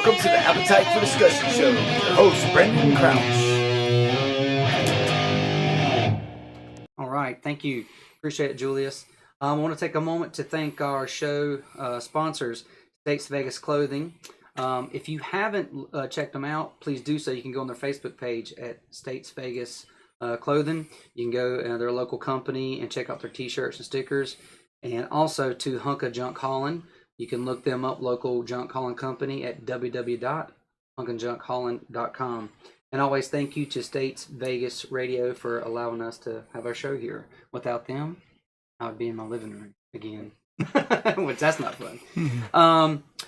Welcome to the Appetite for Discussion Show with your host, Brendan Crouch. All right, thank you. Appreciate it, Julius. I want to take a moment to thank our show sponsors, States Vegas Clothing. If you haven't checked them out, please do so. You can go on their Facebook page at States Vegas Clothing. You can go, they're a local company, and check out their t-shirts and stickers. And also to Hunka Junk Holland. You can look them up, local junk hauling company, at www.hunkanjunkholland.com. And always thank you to States Vegas Radio for allowing us to have our show here. Without them, I would be in my living room again, which that's not fun.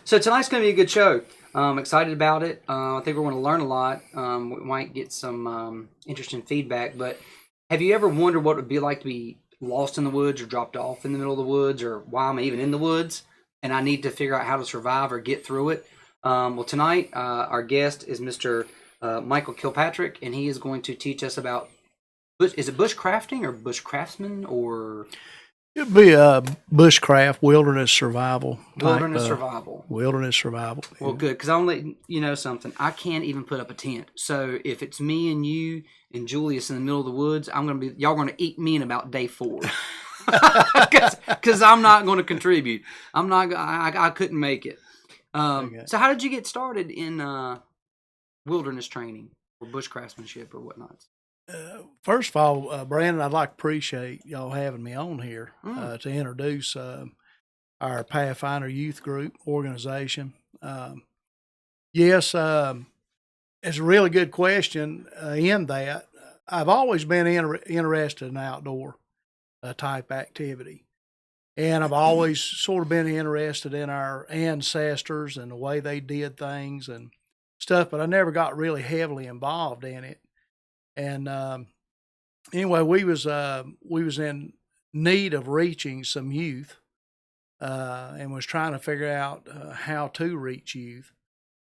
So tonight's going to be a good show. I'm excited about it. I think we're going to learn a lot. We might get some interesting feedback. But have you ever wondered what it would be like to be lost in the woods or dropped off in the middle of the woods, or why I'm even in the woods and I need to figure out how to survive or get through it? Well, tonight our guest is Mr. Micheal Kilpatrick, and he is going to teach us about, is it bushcrafting or bushcraftsman, or? It'd be a bushcraft, wilderness survival. Wilderness survival. Wilderness survival. Well, good, because I'll let you know something. I can't even put up a tent. So if it's me and you and Julius in the middle of the woods, y'all going to eat me in about day 4. Because I'm not going to contribute. I couldn't make it. Okay. So how did you get started in wilderness training or bushcraftsmanship or whatnot? First of all, Brandon, I'd like to appreciate y'all having me on here to introduce our Pathfinder youth group organization. Yes, it's a really good question in that I've always been interested in outdoor type activity. And I've always sort of been interested in our ancestors and the way they did things and stuff, but I never got really heavily involved in it. And anyway, we was in need of reaching some youth, and was trying to figure out how to reach youth.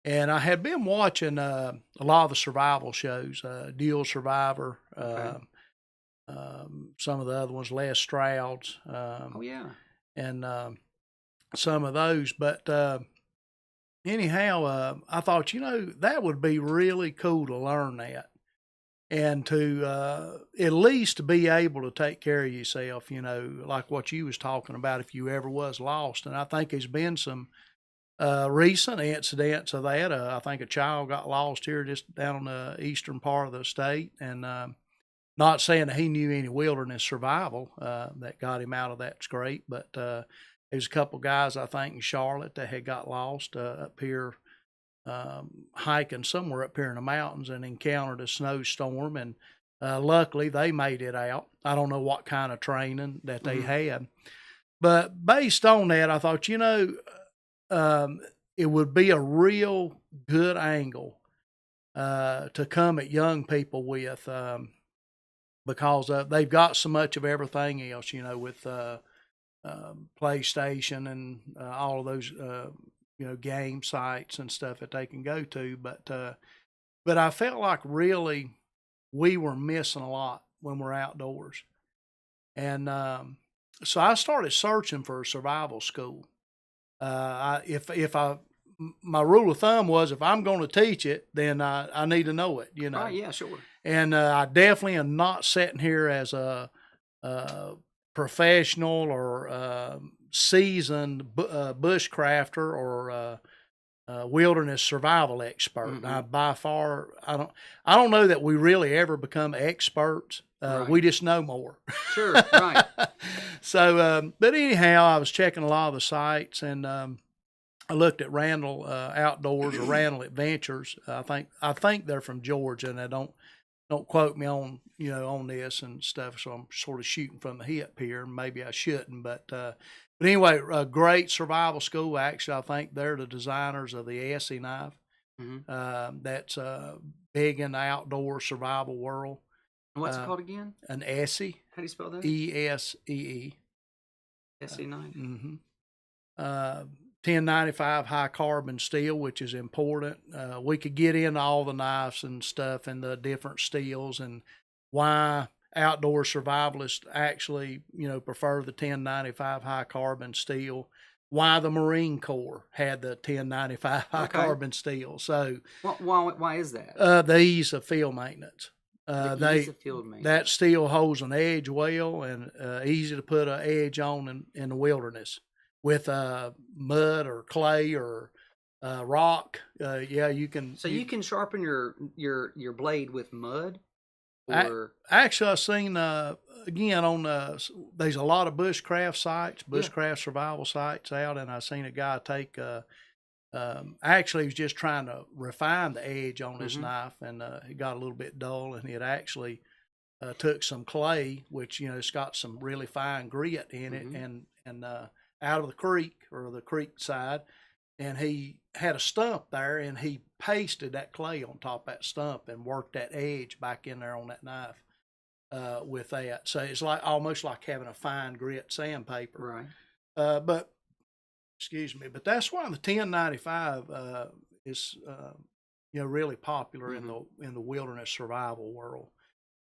And I had been watching a lot of the survival shows, Deal Survivor, Okay. some of the other ones, Les Stroud's, Oh, yeah. and some of those. But anyhow, I thought, that would be really cool to learn that. And to at least be able to take care of yourself, like what you was talking about, if you ever was lost. And I think there's been some recent incidents of that. I think a child got lost here just down on the eastern part of the state. And not saying that he knew any wilderness survival that got him out of that scrape, but there's a couple guys, I think, in Charlotte that had got lost up here, hiking somewhere up here in the mountains, and encountered a snowstorm, and luckily they made it out. I don't know what kind of training that they had, but based on that, I thought, it would be a real good angle to come at young people with, because they've got so much of everything else, with PlayStation and all of those game sites and stuff that they can go to. But I felt like really we were missing a lot when we're outdoors. And so I started searching for a survival school. My rule of thumb was, if I'm going to teach it, then I need to know it, Oh, yeah, sure. And I definitely am not sitting here as a professional or seasoned bushcrafter or wilderness survival expert. By far, I don't know that we really ever become experts. Right. We just know more. Sure, right. So, but anyhow, I was checking a lot of the sites, and I looked at Randall Outdoors or Randall Adventures. I think they're from Georgia, and I don't quote me on on this and stuff. So I'm sort of shooting from the hip here. Maybe I shouldn't, but anyway, a great survival school. Actually, I think they're the designers of the Essie knife. That's big in the outdoor survival world. What's it called again? An Essie. How do you spell that? ESEE. SE9. 1095 high carbon steel, which is important. We could get into all the knives and stuff and the different steels and why outdoor survivalists actually, prefer the 1095 high carbon steel. why the Marine Corps had the 1095 high carbon steel. So why is that? the ease of field maintenance. The ease of field maintenance. That steel holds an edge well and easy to put an edge on in the wilderness with mud or clay or rock. You can. So you can sharpen your blade with mud. Actually, I've seen again on there's a lot of bushcraft sites, bushcraft survival sites out, and I've seen a guy take. Actually, he was just trying to refine the edge on his knife, and it got a little bit dull, and it actually took some clay, which it's got some really fine grit in it, and out of the creek or the creek side, and he had a stump there, and he pasted that clay on top of that stump and worked that edge back in there on that knife with that. So it's like almost like having a fine grit sandpaper. Right. But excuse me, but that's why the 1095 is really popular in the wilderness survival world.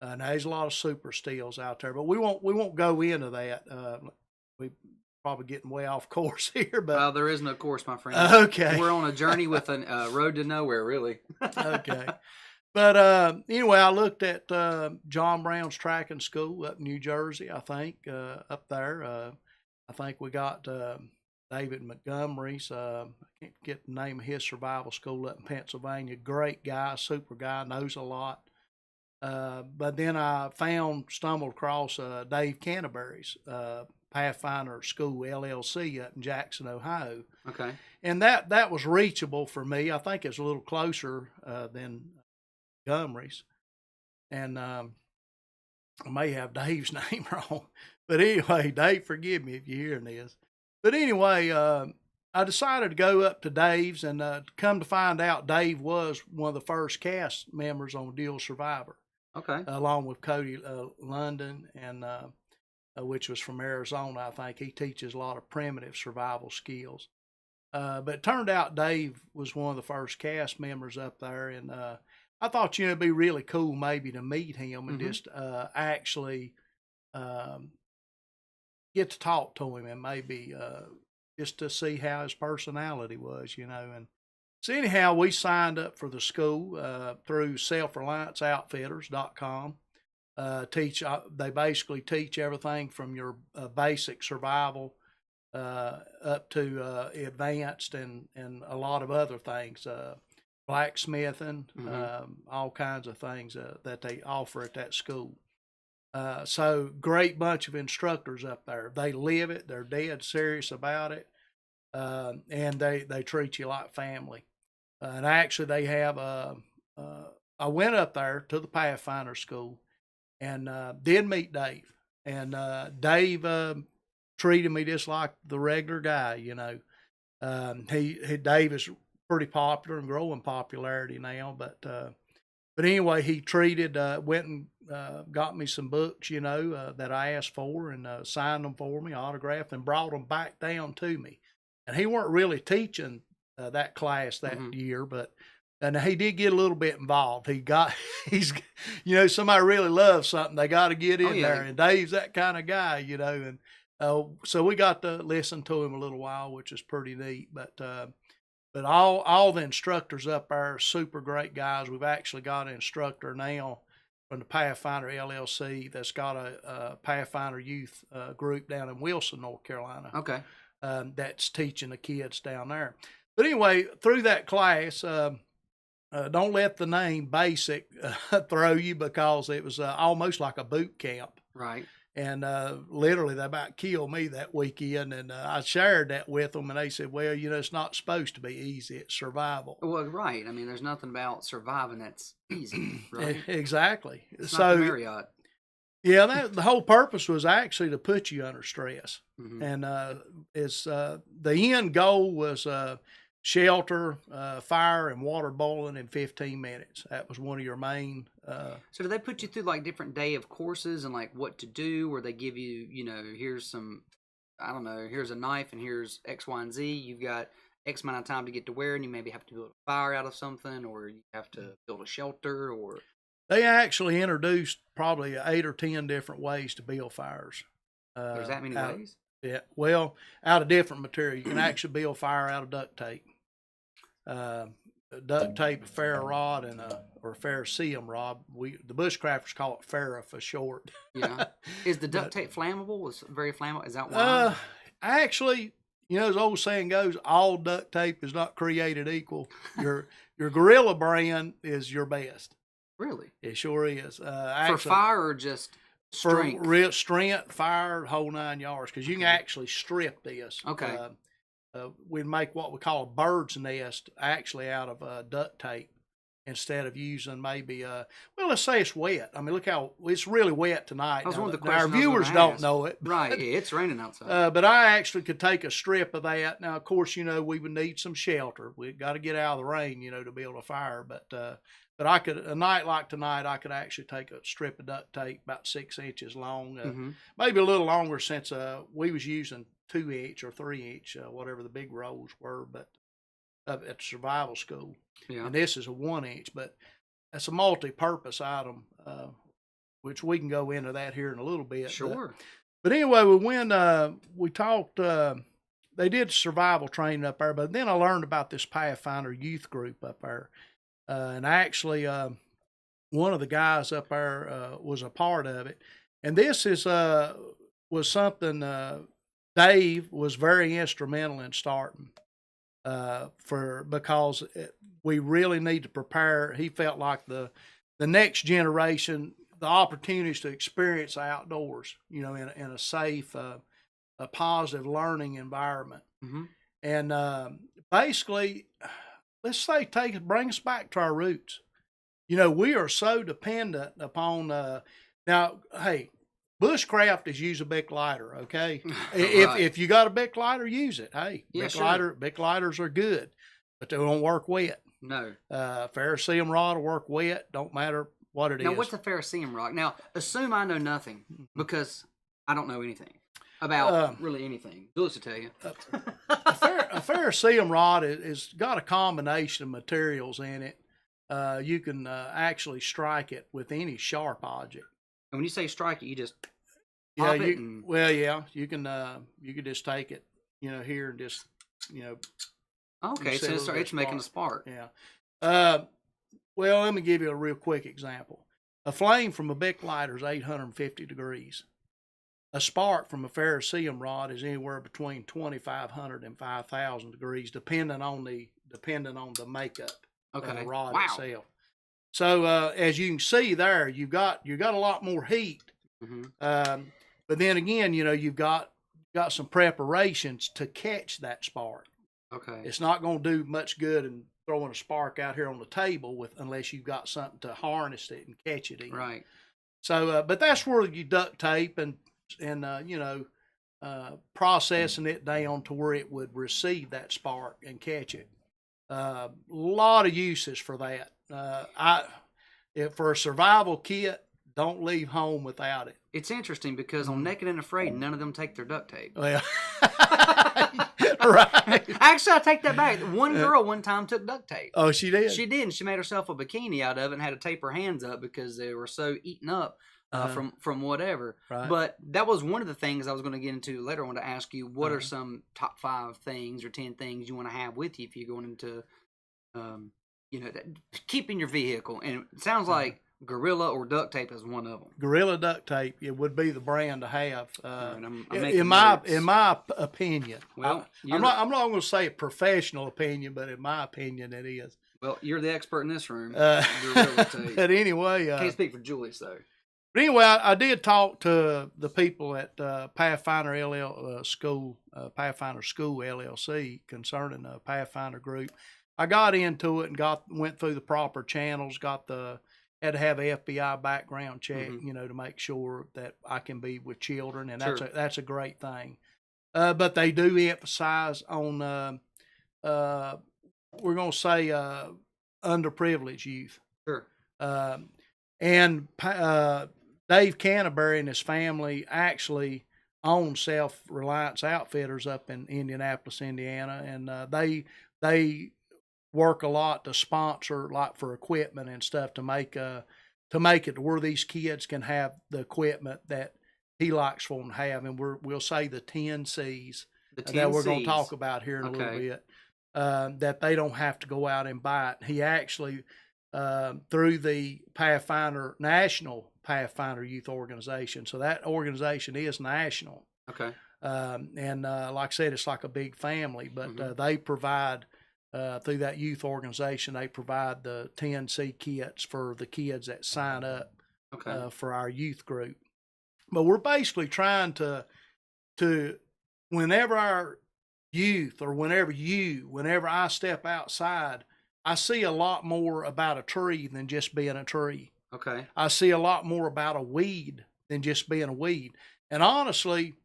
Now there's a lot of super steels out there, but we won't go into that. We probably getting way off course here, but well, there is no course, my friend. Okay, we're on a journey with a road to nowhere, really. Okay, but anyway, I looked at John Brown's tracking school up in New Jersey. I think up there. I think we got David Montgomery's. I can't get the name of his survival school up in Pennsylvania. Great guy, super guy, knows a lot. But then I stumbled across Dave Canterbury's Pathfinder School LLC up in Jackson, Ohio. Okay. And that was reachable for me. I think it's a little closer than Montgomery's. And I may have Dave's name wrong. But anyway, Dave, forgive me if you're hearing this. But anyway, I decided to go up to Dave's, and come to find out Dave was one of the first cast members on Dual Survivor. Okay. Along with Cody London, and which was from Arizona, I think. He teaches a lot of primitive survival skills. But it turned out Dave was one of the first cast members up there, and I thought it'd be really cool maybe to meet him and just actually get to talk to him, and maybe just to see how his personality was, And so anyhow, we signed up for the school through SelfRelianceOutfitters.com. They basically teach everything from your basic survival up to advanced and a lot of other things, blacksmithing, all kinds of things that they offer at that school. So great bunch of instructors up there. They live it. They're dead serious about it. And they treat you like family. And actually they have, I went up there to the Pathfinder school and did meet Dave. And Dave treated me just like the regular guy, Dave is pretty popular and growing popularity now, but anyway, he went and got me some books, that I asked for, and signed them for me, autographed, and brought them back down to me. And he weren't really teaching that class that year, and he did get a little bit involved. He's somebody really loves something, they got to get in there, and Dave's that kind of guy, and so we got to listen to him a little while, which is pretty neat. But all the instructors up there are super great guys. We've actually got an instructor now from the Pathfinder LLC that's got a Pathfinder youth group down in Wilson, North Carolina. Okay. That's teaching the kids down there. But anyway, through that class, don't let the name basic throw you, because it was almost like a boot camp. Right. And literally they about killed me that weekend. And I shared that with them, and they said, well, it's not supposed to be easy. It's survival. Well, right. I mean, there's nothing about surviving that's easy, right? Exactly. It's not the Marriott. Yeah, the whole purpose was actually to put you under stress. And the end goal was shelter, fire, and water boiling in 15 minutes. That was one of your main. So do they put you through like different day of courses and like what to do, or they give you, here's some, I don't know, here's a knife and here's X, Y, and Z. You've got X amount of time to get to where, and you maybe have to build a fire out of something, or you have to build a shelter, or. They actually introduced probably 8 or 10 different ways to build fires. There's that many ways? Yeah, well, out of different material. You can actually build fire out of duct tape. Duct tape, a ferro rod, and or ferrocerium rod. The bushcrafters call it ferro for short. Yeah. Is the duct tape flammable? Is very flammable? Is that why? Actually, as the old saying goes, all duct tape is not created equal. Your Gorilla brand is your best. Really? It sure is. For fire or just strength? For real strength, fire, whole 9 yards. Because you can actually strip this. Okay. We'd make what we call a bird's nest actually out of duct tape instead of using maybe let's say it's wet. I mean, look how it's really wet tonight. That was one of the Now, our questions I was viewers gonna don't ask. know it. Right, yeah, it's raining outside. But I actually could take a strip of that. Now, of course, we would need some shelter. We've got to get out of the rain, to build a fire. But I could, a night like tonight, I could actually take a strip of duct tape about 6 inches long, maybe a little longer since we was using 2-inch or 3-inch, whatever the big rolls were, but at survival school. Yeah. And this is a 1-inch, but that's a multi-purpose item, which we can go into that here in a little bit. Sure. But anyway, we talked, they did survival training up there, but then I learned about this Pathfinder youth group up there. And actually, one of the guys up there was a part of it. And this was something Dave was very instrumental in starting because we really need to prepare. He felt like the next generation, the opportunities to experience the outdoors, in a safe, a positive learning environment. Mm-hmm. And basically, let's say bring us back to our roots. We are so dependent upon now. Hey, bushcraft is use a Bic lighter, okay? If you got a Bic lighter, use it. Hey, yeah, Bic lighters are good, but they don't work wet. No. Ferrocerium rod will work wet. Don't matter what it is. Now, what's a ferrocerium rod? Now, assume I know nothing because I don't know anything about really anything. Jules will tell you. A ferrocerium rod is got a combination of materials in it. You can actually strike it with any sharp object. And when you say strike it, you just you can just take it, here and just, Okay, so it's making a spark. Yeah. Well, let me give you a real quick example. A flame from a Bic lighter is 850 degrees. A spark from a ferrocerium rod is anywhere between 2,500 and 5,000 degrees, depending on the makeup of the rod itself. So as you can see there, you've got a lot more heat. Mm-hmm. But then again, you've got some preparations to catch that spark. Okay. It's not going to do much good in throwing a spark out here on the table unless you've got something to harness it and catch it in. Right. So, but that's where you duct tape and processing it down to where it would receive that spark and catch it. A lot of uses for that. For a survival kit, don't leave home without it. It's interesting because on Naked and Afraid, none of them take their duct tape. Well, right. Actually, I take that back. One girl one time took duct tape. Oh, she did? She did, and she made herself a bikini out of it and had to tape her hands up because they were so eaten up from whatever. Right. But that was one of the things I was going to get into later. I want to ask you, what are some top 5 things or 10 things you want to have with you if you're going into, keeping your vehicle? And it sounds like Gorilla or duct tape is one of them. Gorilla duct tape, it would be the brand to have. Right, in my opinion. Well, I'm not going to say a professional opinion, but in my opinion, it is. Well, you're the expert in this room. Gorilla tape. But anyway, can't speak for Julius though. But anyway, I did talk to the people at Pathfinder School LLC concerning the Pathfinder group. I got into it and went through the proper channels. Had to have an FBI background check, to make sure that I can be with children, and that's a great thing. But they do emphasize on we're going to say underprivileged youth. Sure. And Dave Canterbury and his family actually own SelfReliance Outfitters up in Indianapolis, Indiana, and they work a lot to sponsor, like for equipment and stuff, to make it to where these kids can have the equipment that he likes for them to have, and we'll say the 10 C's The that we're going to 10 talk Cs. about here in a little Okay. bit, that they don't have to go out and buy it. He actually, through the Pathfinder, National Pathfinder Youth Organization, so that organization is national. Okay. And like I said, it's like a big family, but Mhm. they provide, through that youth organization, they provide the 10C kits for the kids that sign up Okay. for our youth group. But we're basically trying to whenever our youth or whenever I step outside, I see a lot more about a tree than just being a tree. Okay. I see a lot more about a weed than just being a weed. And honestly,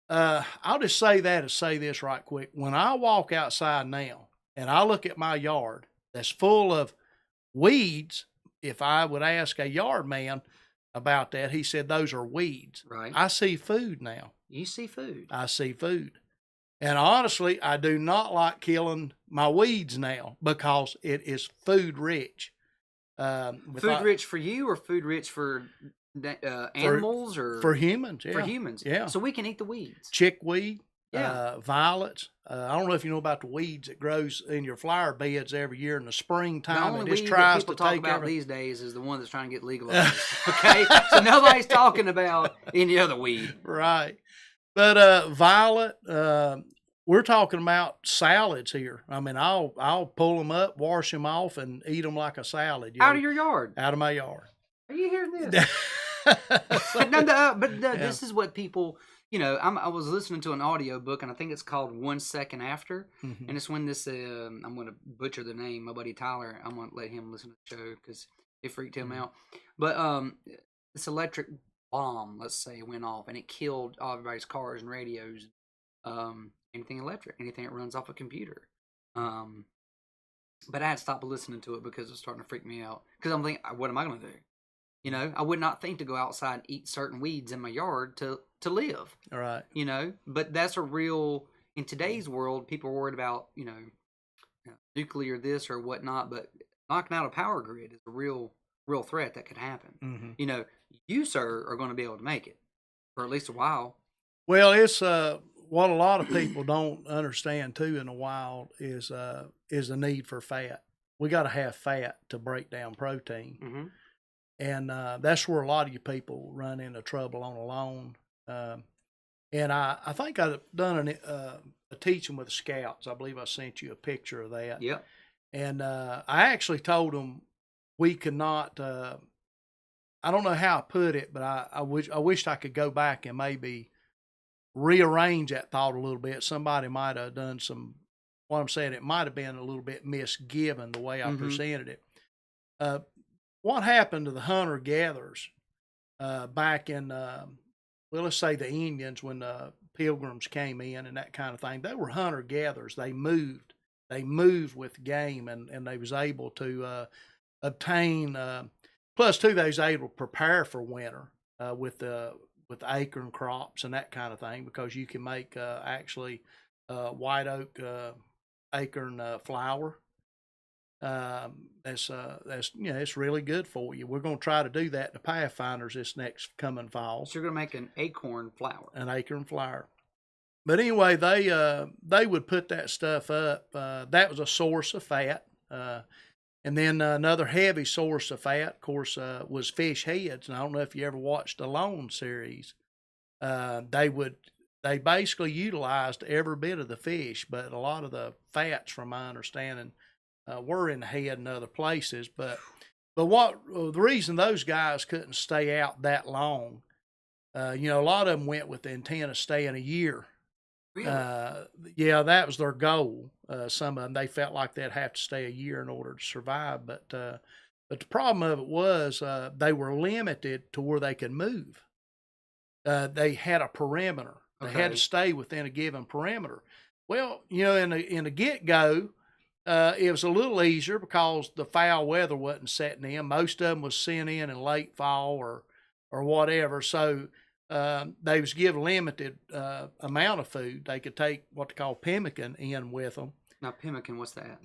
I'll just say that and say this right quick. When I walk outside now and I look at my yard that's full of weeds, if I would ask a yard man about that, he said those are weeds. Right. I see food now. You see food. I see food. And honestly, I do not like killing my weeds now because it is food rich. Food rich for you or food rich for animals or for humans? Yeah. for humans? Yeah. So we can eat the weeds. Chickweed, Yeah. violets. I don't know if you know about the weeds that grows in your flower beds every year in the The springtime. only It just weed tries that people to talk take about everything. these days is the one that's trying to get legalized. Okay, so nobody's talking about any other weed. Right. But violet, we're talking about salads here. I mean, I'll pull them up, wash them off, and eat them like a salad. Out of your yard. Out of my yard. Are you hearing this? But this is what people, I was listening to an audio book, and I think it's called 1 Second After. Mhm. And it's when this, I'm going to butcher the name, my buddy Tyler, I'm going to let him listen to the show because it freaked him out. But this electric bomb, let's say, went off, and it killed all everybody's cars and radios, anything electric, anything that runs off a computer. But I had to stop listening to it because it was starting to freak me out. Because I'm thinking, what am I going to do? I would not think to go outside and eat certain weeds in my yard to live. All right. But that's a real, in today's world, people are worried about, nuclear this or whatnot, but knocking out a power grid is a real threat that could happen. Mm-hmm. You, sir, are going to be able to make it for at least a while. Well, it's what a lot of people don't understand too in the wild is the need for fat. We got to have fat to break down protein. Mm-hmm. And that's where a lot of you people run into trouble on alone. And I think I've done a teaching with the Scouts. I believe I sent you a picture of that. Yep. And I actually told them we could not. I don't know how I put it, but I wished I could go back and maybe rearrange that thought a little bit. Somebody might have done some. What I'm saying, it might have been a little bit misgiven the way I presented it. What happened to the hunter-gatherers back in, let's say the Indians when the Pilgrims came in and that kind of thing? They were hunter-gatherers. They moved with game, and they was able to obtain. Plus, too, they was able to prepare for winter with acorn crops and that kind of thing, because you can make actually white oak acorn flour. That's it's really good for you. We're going to try to do that to Pathfinders this next coming fall. So you're going to make an acorn flour. An acorn flour. But anyway, they would put that stuff up. That was a source of fat. And then another heavy source of fat, of course, was fish heads. And I don't know if you ever watched the Lone series. They basically utilized every bit of the fish, but a lot of the fats, from my understanding, were in the head and other places. But what the reason those guys couldn't stay out that long, a lot of them went with the intent of staying a year. Really? Yeah, that was their goal. Some of them, they felt like they'd have to stay a year in order to survive. But the problem of it was they were limited to where they could move. They had a perimeter. They had to stay within a given perimeter. Well, in the get-go, it was a little easier because the foul weather wasn't setting in. Most of them was sent in late fall or whatever. So they was given limited amount of food. They could take what they call pemmican in with them. Now, pemmican, what's that?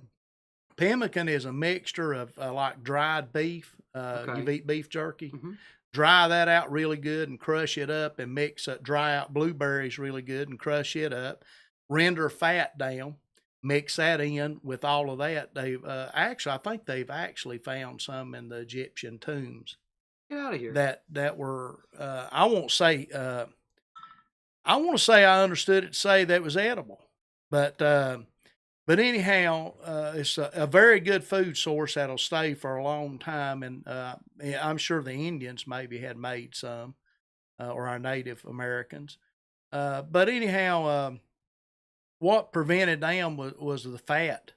Pemmican is a mixture of like dried beef. You've eat beef jerky. Mm-hmm. dry that out really good and crush it up, and mix dry out blueberries really good and crush it up, render fat down, mix that in with all of that. They've I think they've actually found some in the Egyptian tombs. Get out of here. That were I want to say I understood it to say that it was edible, but anyhow, it's a very good food source that'll stay for a long time, and I'm sure the Indians maybe had made some, or our Native Americans. But anyhow, what prevented them was the fat.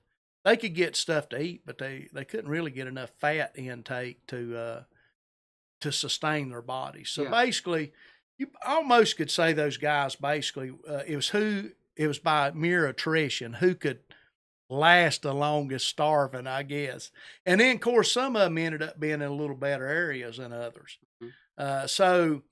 They could get stuff to eat, but they couldn't really get enough fat intake to sustain their bodies. So basically, you almost could say those guys basically it was by mere attrition who could last the longest starving, I guess. And then, of course, some of them ended up being in a little better areas than others. So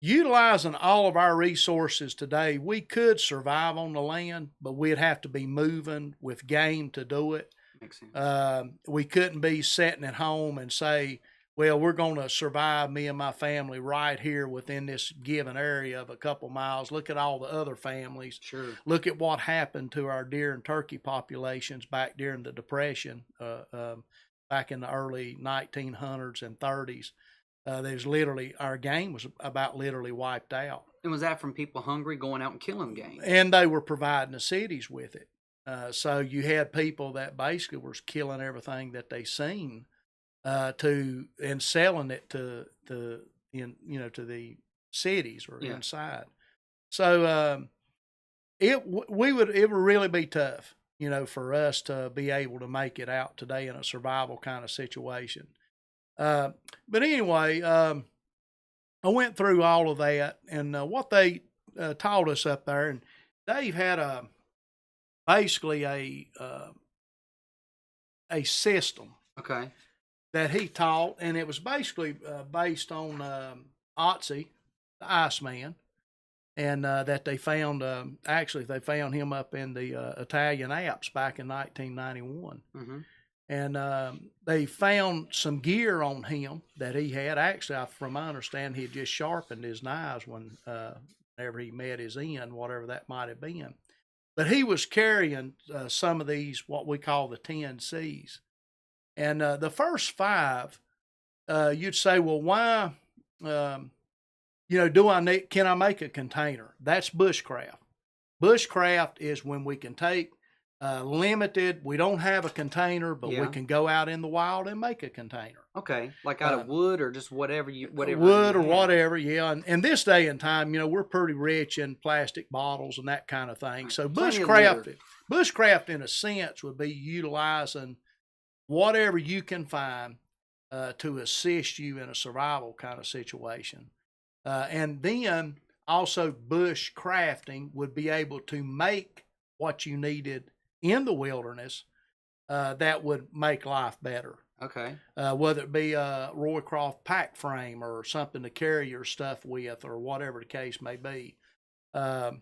utilizing all of our resources today, we could survive on the land, but we'd have to be moving with game to do it. Makes sense. We couldn't be sitting at home and say, well, we're going to survive, me and my family, right here within this given area of a couple miles. Look at all the other families. Sure. Look at what happened to our deer and turkey populations back during the Depression, back in the early 1900s and 30s. There's literally, our game was about literally wiped out. And was that from people hungry going out and killing game? And they were providing the cities with it. So you had people that basically were killing everything that they seen, and selling it to the cities or inside. So it would really be tough, for us to be able to make it out today in a survival kind of situation. But anyway, I went through all of that, and what they taught us up there, and Dave had basically a system. Okay. That he taught, and it was basically based on Otzi, the Iceman, and that they found, actually they found him up in the Italian Alps back in 1991. Mm-hmm. And they found some gear on him that he had. Actually, from my understanding, he had just sharpened his knives whenever he met his end, whatever that might have been. But he was carrying some of these, what we call the 10 C's. And the first 5, you'd say, well, why, can I make a container? That's bushcraft. Bushcraft is when we can take limited, we don't have a container, but we can go out in the wild and make a container. Okay, like out of wood or just whatever. Wood or whatever, yeah. And this day and time, we're pretty rich in plastic bottles and that kind of thing. So bushcraft in a sense would be utilizing whatever you can find to assist you in a survival kind of situation. And then also bush crafting would be able to make what you needed in the wilderness that would make life better. Okay. Whether it be a Roycroft pack frame or something to carry your stuff with, or whatever the case may be. But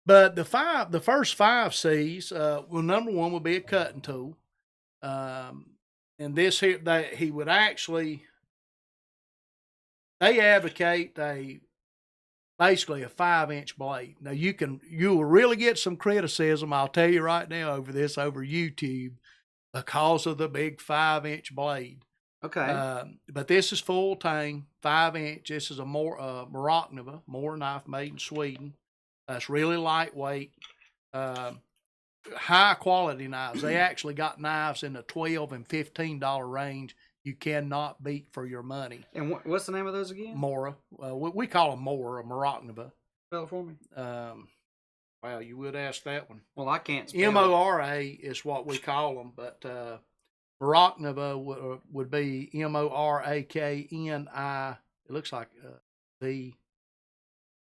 the first 5 C's, number 1 would be a cutting tool. And this here, he would actually, they advocate basically a 5-inch blade. Now you will really get some criticism, I'll tell you right now, over YouTube, because of the big 5-inch blade. Okay. But this is full tang, 5-inch. This is a Marocnova, Moor knife made in Sweden. It's really lightweight. High quality knives. They actually got knives in the $12 and $15 range. You cannot beat for your money. And what's the name of those again? Mora. We call them Mora, Marocnova. Spell it for me. Well, you would ask that one. Well, I can't spell Mora is what we call them, but Marocnova would be Morakni. It looks like V.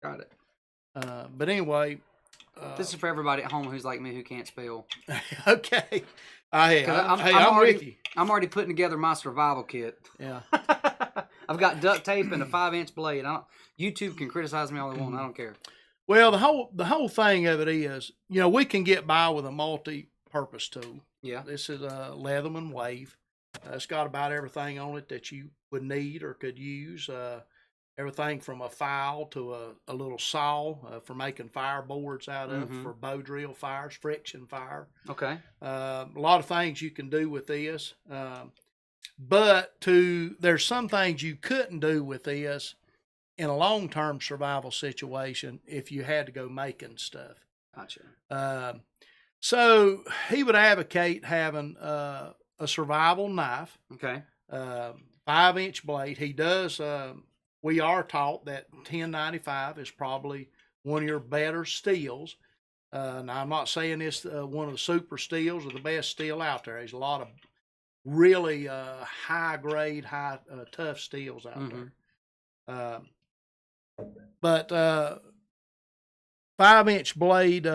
Got it. But anyway. This is for everybody at home who's like me who can't spell. Okay. I'm with you. I'm already putting together my survival kit. Yeah. I've got duct tape and a 5-inch blade. YouTube can criticize me all they want. I don't care. Well, the whole thing of it is, we can get by with a multi-purpose tool. Yeah. This is a Leatherman Wave. It's got about everything on it that you would need or could use. Everything from a file to a little saw for making fireboards out of, for bow drill fires, friction fire. Okay. A lot of things you can do with this. But there's some things you couldn't do with this in a long-term survival situation if you had to go making stuff. Gotcha. So he would advocate having a survival knife. Okay. 5-inch blade. He does. We are taught that 1095 is probably one of your better steels. Now, I'm not saying it's one of the super steels or the best steel out there. There's a lot of really high grade, tough steels out there. But 5-inch blade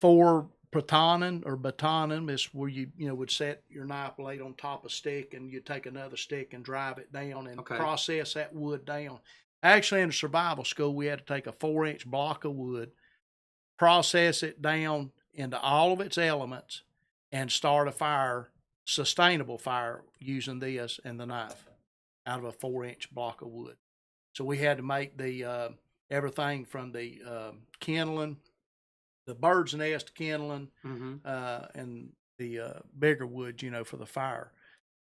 for batoning is where you would set your knife blade on top of a stick, and you take another stick and drive it down and process that wood down. Actually, in the survival school, we had to take a 4-inch block of wood, process it down into all of its elements, and start a fire, sustainable fire, using this and the knife out of a 4-inch block of wood. So we had to make the everything from the kindling, the bird's nest kindling, and the bigger wood, for the fire.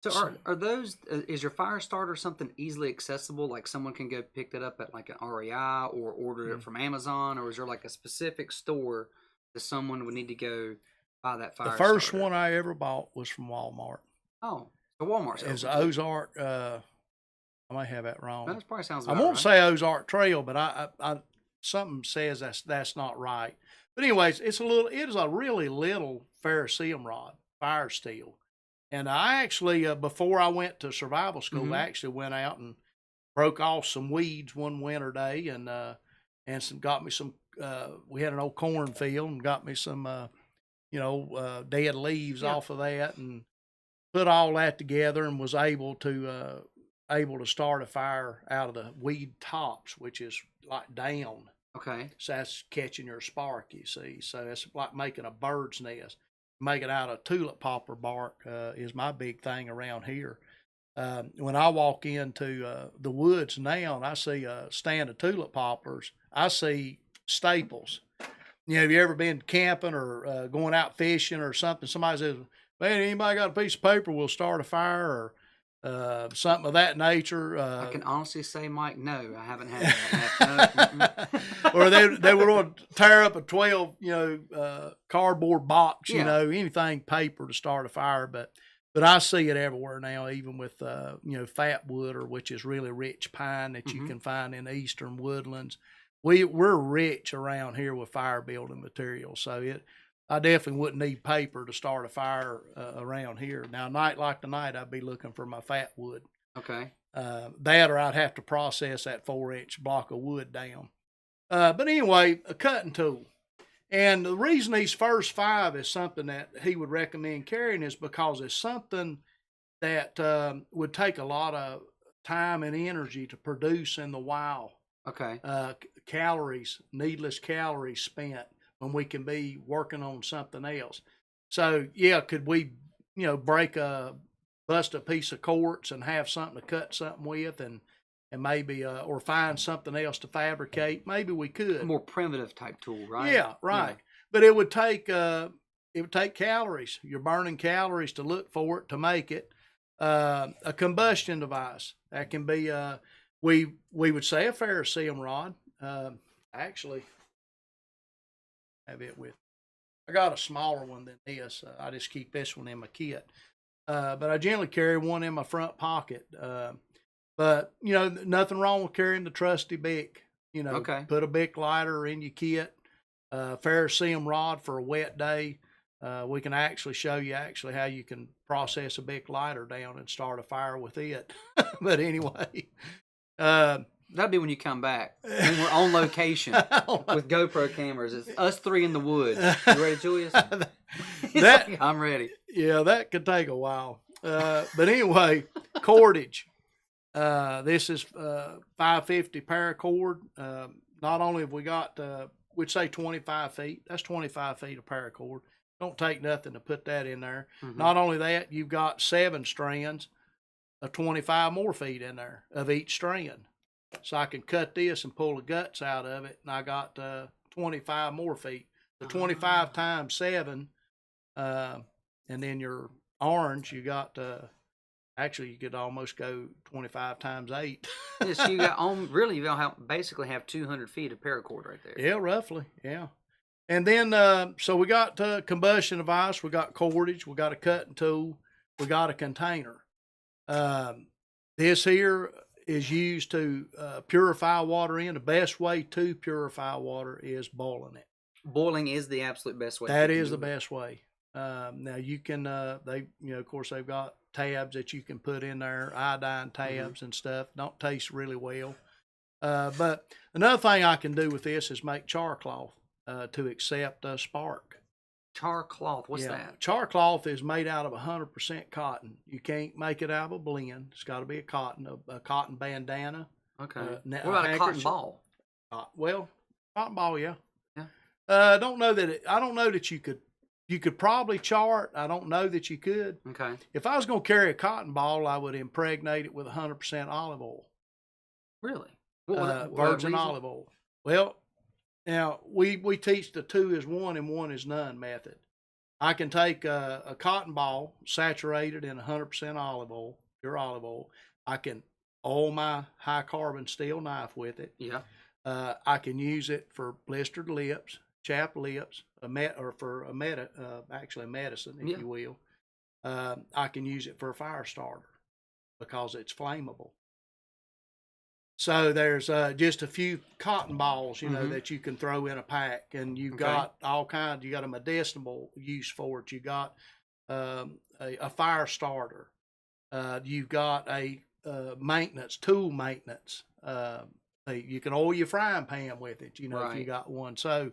So are those, is your fire starter something easily accessible? Like someone can go pick that up at like an REI or order it from Amazon? Or is there like a specific store that someone would need to go buy that fire starter? The first one I ever bought was from Walmart. Oh, so Walmart. It's Ozark. I might have that wrong. That probably sounds I about won't right. say Ozark Trail, but I something says that's not right. But anyways, it is a really little ferrocerium rod, fire steel. And I actually, before I went to survival school, I actually went out and broke off some weeds one winter day, and got me some. We had an old cornfield, and got me some, dead leaves off of that, and put all that together, and was able to start a fire out of the weed tops, which is like down. Okay. So that's catching your spark, you see. So it's like making a bird's nest. Make it out of tulip poplar bark is my big thing around here. When I walk into the woods now and I see a stand of tulip poplars, I see staples. Have you ever been camping or going out fishing or something? Somebody says, man, anybody got a piece of paper, we'll start a fire, or something of that nature. I can honestly say, Mike, no, I haven't had that. No. Or they were going to tear up a 12, cardboard box, anything paper to start a fire. But I see it everywhere now, even with, fat wood, which is really rich pine that you can find in the eastern woodlands. We're rich around here with fire building materials. So I definitely wouldn't need paper to start a fire around here. Now, a night like tonight, I'd be looking for my fat wood. Okay. That, or I'd have to process that 4-inch block of wood down. But anyway, a cutting tool. And the reason these first 5 is something that he would recommend carrying is because it's something that would take a lot of time and energy to produce in the wild. Okay. Calories, needless calories spent, when we can be working on something else. So could we, bust a piece of quartz and have something to cut something with, and maybe or find something else to fabricate? Maybe we could. A more primitive type tool, right? Yeah, right. Yeah. But it would take calories. You're burning calories to look for it, to make it. A combustion device that can be we would say a ferrocerium rod. Actually, have it with. I got a smaller one than this. I just keep this one in my kit. But I generally carry one in my front pocket. But nothing wrong with carrying the trusty Bic. Put a Bic lighter in your kit. Ferrocerium rod for a wet day. We can actually show you how you can process a Bic lighter down and start a fire with it. But anyway, that'd be when you come back. When we're on location with GoPro cameras. It's us 3 in the woods. You ready, Julius? I'm ready. Yeah, that could take a while. But anyway, cordage. This is 550 paracord. Not only have we got, we'd say 25 feet. That's 25 feet of paracord. Don't take nothing to put that in there. Not only that, you've got 7 strands a 25 more feet in there of each strand. So I can cut this and pull the guts out of it, and I got 25 more feet. So 25 times 7, and then your orange, you got actually you could almost go 25 times 8. Yeah, so you got really you basically have 200 feet of paracord right there. Yeah, roughly, yeah. And then so we got combustion device, we got cordage, we got a cutting tool, we got a container. This here is used to purify water in. The best way to purify water is boiling it. Boiling is the absolute best way. That is the best way. Now you can, of course, they've got tabs that you can put in there, iodine tabs and stuff. Don't taste really well. But another thing I can do with this is make char cloth to accept spark. Char cloth, what's that? Char cloth is made out of 100% cotton. You can't make it out of a blend. It's got to be a cotton bandana. Okay. What about a cotton ball? Well, cotton ball, yeah. Yeah. I don't know that you could probably char it. I don't know that you could. Okay. If I was going to carry a cotton ball, I would impregnate it with 100% olive oil. Really? Virgin olive oil. Well, now we teach the 2 is 1 and 1 is none method. I can take a cotton ball saturated in 100% olive oil, pure olive oil. I can oil my high carbon steel knife with it. Yeah. I can use it for blistered lips, chapped lips, actually medicine, if you will. I can use it for a fire starter because it's flammable. So there's just a few cotton balls, that you can throw in a pack, and you've got all kinds. You got a medicinal use for it. You got a fire starter. You've got a tool maintenance. You can oil your frying pan with it, if you got one. So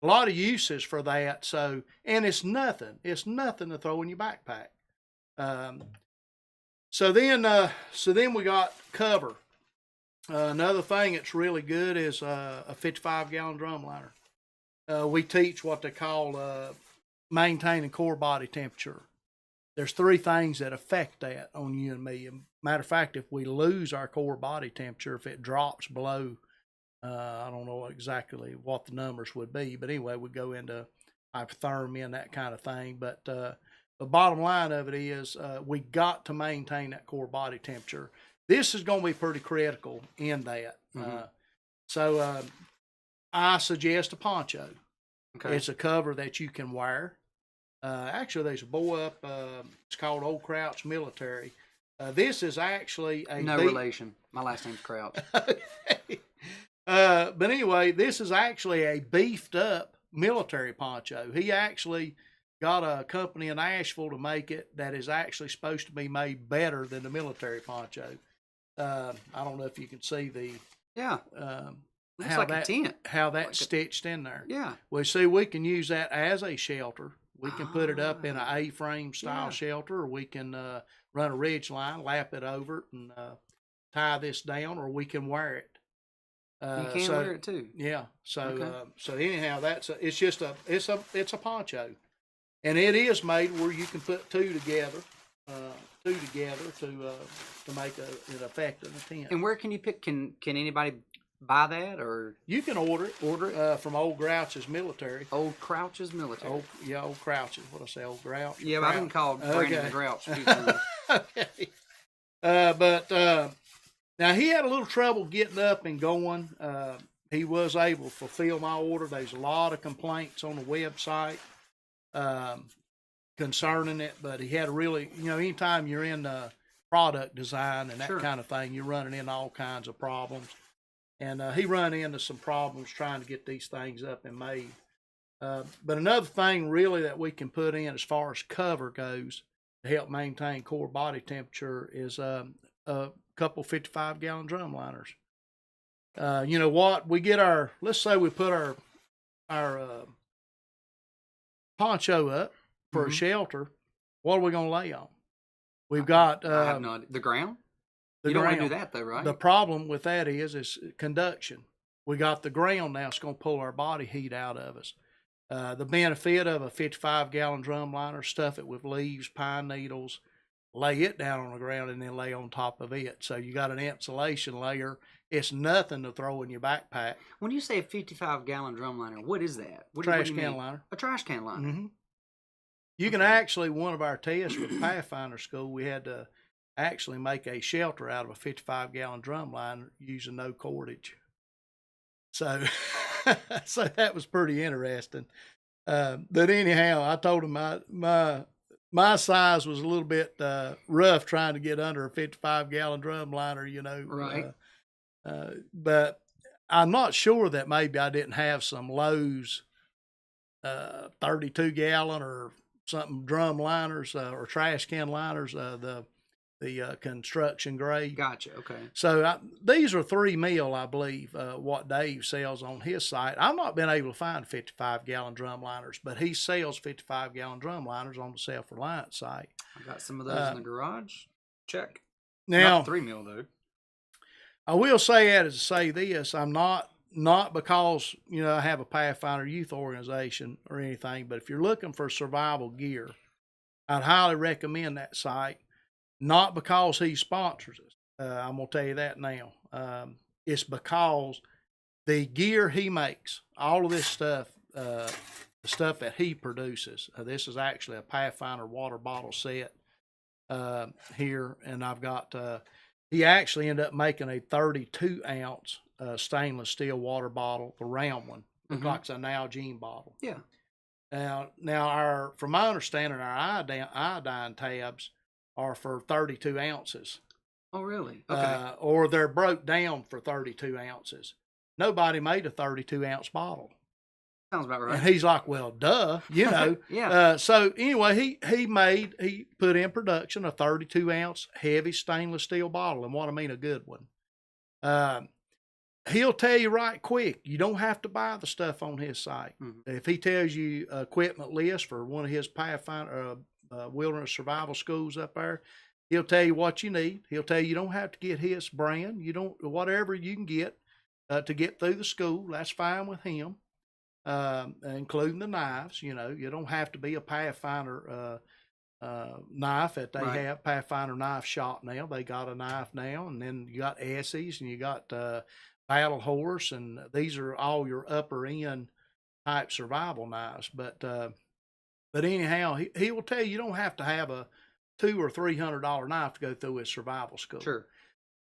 a lot of uses for that. So, and it's nothing to throw in your backpack. So then we got cover. Another thing that's really good is a 55-gallon drum liner. We teach what they call maintaining core body temperature. There's 3 things that affect that on you and me. Matter of fact, if we lose our core body temperature, if it drops below, I don't know exactly what the numbers would be, but anyway, we go into hypothermia and that kind of thing. But the bottom line of it is we got to maintain that core body temperature. This is going to be pretty critical in that. So I suggest a poncho. Okay. It's a cover that you can wear. Actually, there's a boy up, it's called Old Crouch Military. This is actually a... No relation. My last name's Crouch. But anyway, this is actually a beefed up military poncho. He actually got a company in Asheville to make it that is actually supposed to be made better than the military poncho. I don't know if you can see the looks like a tent. How that's stitched in there. Yeah. Well, see, we can use that as a shelter. We can put it up in an A-frame style shelter, or we can run a ridge line, lap it over it, and tie this down, or we can wear it. You can wear it too. Yeah. So so anyhow, it's a poncho, and it is made where you can put two together to make an effect in a tent. And where can you pick? Can anybody buy that, or you can order it from Old Grouch's Military. Old Crouch's Military. Old Crouch's. What I say, Old Grouch? Yeah, but I've been called Brandon the Grouch. Okay. But now he had a little trouble getting up and going. He was able to fulfill my order. There's a lot of complaints on the website concerning it, but he had a really, anytime you're in product design and that kind of thing, you're running into all kinds of problems. And he run into some problems trying to get these things up and made. But another thing really that we can put in as far as cover goes to help maintain core body temperature is a couple 55-gallon drum liners. You know what? We get let's say we put our poncho up for a shelter. What are we going to lay on? We've got I have no idea. The ground. You don't want to do that though, right? The problem with that is conduction. We got the ground now. It's going to pull our body heat out of us. The benefit of a 55-gallon drum liner, stuff it with leaves, pine needles, lay it down on the ground, and then lay on top of it. So you got an insulation layer. It's nothing to throw in your backpack. When you say a 55-gallon drum liner, what is that? What Trash do you can mean? liner. A trash can liner. Mm-hmm. You can actually, one of our tests with Pathfinder school, we had to actually make a shelter out of a 55-gallon drum liner using no cordage. So, so that was pretty interesting. But anyhow, I told him my size was a little bit rough trying to get under a 55-gallon drum liner, you know. Right. But I'm not sure that maybe I didn't have some Lowe's 32-gallon or something drum liners or trash can liners, the construction grade. Gotcha. Okay. So these are $3 I believe, what Dave sells on his site. I've not been able to find 55-gallon drum liners, but he sells 55-gallon drum liners on the SelfReliance site. I got some of those in the garage. Check. Now, not $3 though. I will say that to say this, I'm not because, you know, I have a Pathfinder youth organization or anything, but if you're looking for survival gear, I'd highly recommend that site. Not because he sponsors us. I'm going to tell you that now. It's because the gear he makes, all of this stuff, the stuff that he produces, this is actually a Pathfinder water bottle set here, and I've got, he actually ended up making a 32-ounce stainless steel water bottle, the round one. Looks like it's an Nalgene bottle. Yeah. Now from my understanding, our iodine tabs are for 32 ounces. Oh, really? Okay. Or they're broke down for 32 ounces. Nobody made a 32-ounce bottle. Sounds about right. And he's like, well, duh, you know. Yeah. So anyway, he put in production a 32-ounce heavy stainless steel bottle, and what I mean, a good one. He'll tell you right quick, you don't have to buy the stuff on his site. Mm-hmm. If he tells you equipment list for one of his Pathfinder wilderness survival schools up there, he'll tell you what you need. He'll tell you don't have to get his brand. You don't, whatever you can get to get through the school, that's fine with him, including the knives. You know, you don't have to be a Pathfinder knife that they have. Pathfinder knife shop now. They got a knife now, and then you got Essie's and you got Battle Horse, and these are all your upper end type survival knives. But anyhow, he will tell you don't have to have a $200 or $300 knife to go through his survival school. Sure.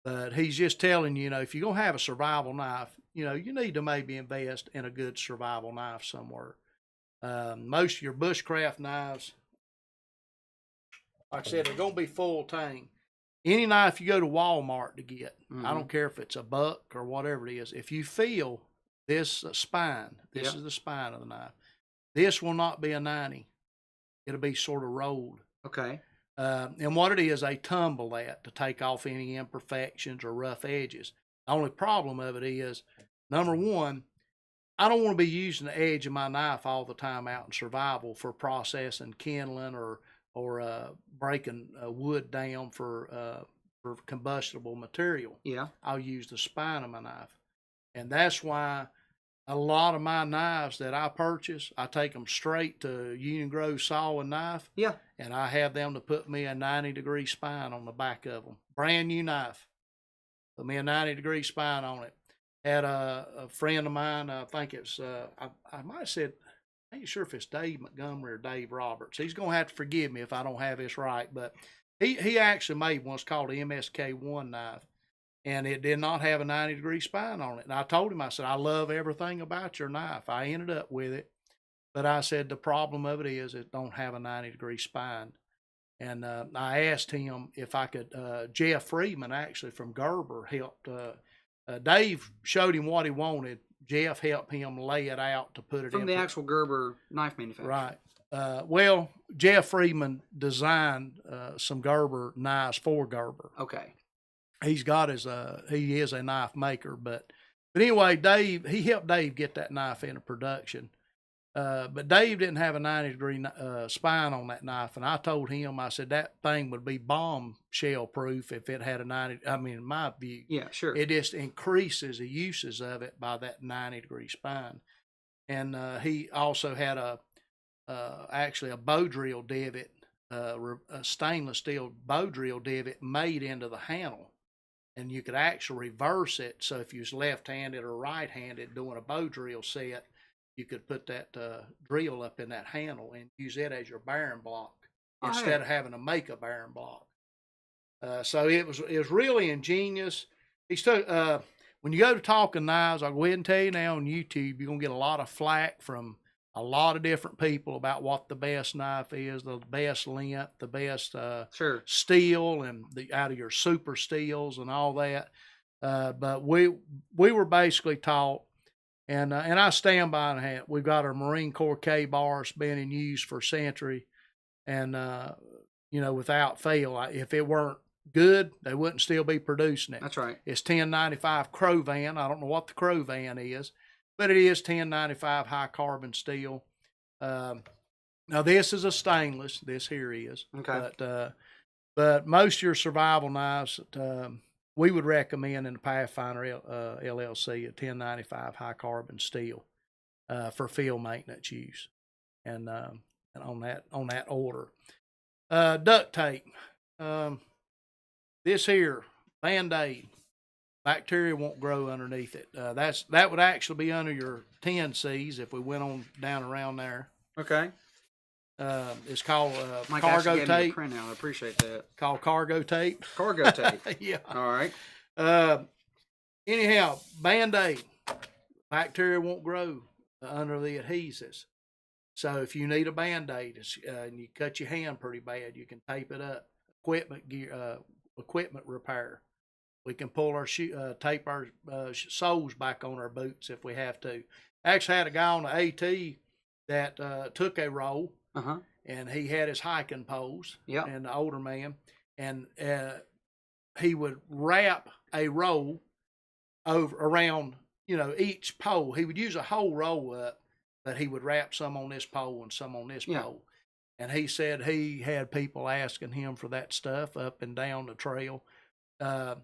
But he's just telling you, you know, if you're gonna have a survival knife, you know, you need to maybe invest in a good survival knife somewhere. Most of your bushcraft knives, like I said, they're gonna be full tang. Any knife you go to Walmart to get, I don't care if it's a buck or whatever it is, if you feel this spine, this is the spine of the knife, this will not be a 90. It'll be sort of rolled. Okay. And what it is, they tumble that to take off any imperfections or rough edges. The only problem of it is, number one, I don't want to be using the edge of my knife all the time out in survival for processing, kindling, or breaking wood down for combustible material. Yeah. I'll use the spine of my knife. And that's why a lot of my knives that I purchase, I take them straight to Union Grove Saw and Knife. Yeah. And I have them to put me a 90-degree spine on the back of them. Brand new knife. Put me a 90-degree spine on it. Had a friend of mine, I think it's, I might have said, I ain't sure if it's Dave Montgomery or Dave Roberts. He's going to have to forgive me if I don't have this right. But he actually made one. It's called the MSK1 knife. And it did not have a 90-degree spine on it. And I told him, I said, I love everything about your knife. I ended up with it. But I said, the problem of it is it don't have a 90-degree spine. And I asked him if I could, Jeff Freeman, actually, from Gerber, helped. Dave showed him what he wanted. Jeff helped him lay it out to put it in. From the actual Gerber knife manufacturer. Right. Well, Jeff Freeman designed some Gerber knives for Gerber. Okay. He's got his, he is a knife maker, but anyway, he helped Dave get that knife into production. But Dave didn't have a 90-degree spine on that knife, and I told him, I said, that thing would be bomb shell proof if it had a 90, I mean, in my view. Yeah, sure. It just increases the uses of it by that 90-degree spine. And he also had actually a bow drill divot a stainless steel bow drill divot made into the handle, and you could actually reverse it. So if you was left-handed or right-handed doing a bow drill set, you could put that drill up in that handle and use it as your bearing block instead of having to make a bearing block. So it was really ingenious. When you go to talking knives, I'll go ahead and tell you now on YouTube, you're gonna get a lot of flack from a lot of different people about what the best knife is, the best length, the best steel, and out of your super steels and all that. But we were basically taught, and I stand by that. We've got our Marine Corps K-bars been in use for a century, and without fail, if it weren't good, they wouldn't still be producing it. That's right. It's 1095 Crovan. I don't know what the Crovan is, but it is 1095 high carbon steel. Now this is a stainless. This here is. Okay. But most of your survival knives, we would recommend in the Pathfinder LLC a 1095 high carbon steel for field maintenance use, and on that order. Duct tape. This here Band-Aid. Bacteria won't grow underneath it. That would actually be under your 10Cs if we went on down around there. Okay. It's called Mike cargo gave me tape. a printout. I appreciate that. Called cargo tape. Cargo tape. Yeah. All right. Anyhow, Band-Aid. Bacteria won't grow under the adhesives. So if you need a Band-Aid and you cut your hand pretty bad, you can tape it up. Equipment repair. We can pull our tape our soles back on our boots if we have to. Actually had a guy on the AT that took a roll, and he had his hiking poles, and the older man, and he would wrap a roll around each pole. He would use a whole roll up, but he would wrap some on this pole and some on this pole. And he said he had people asking him for that stuff up and down the trail. Them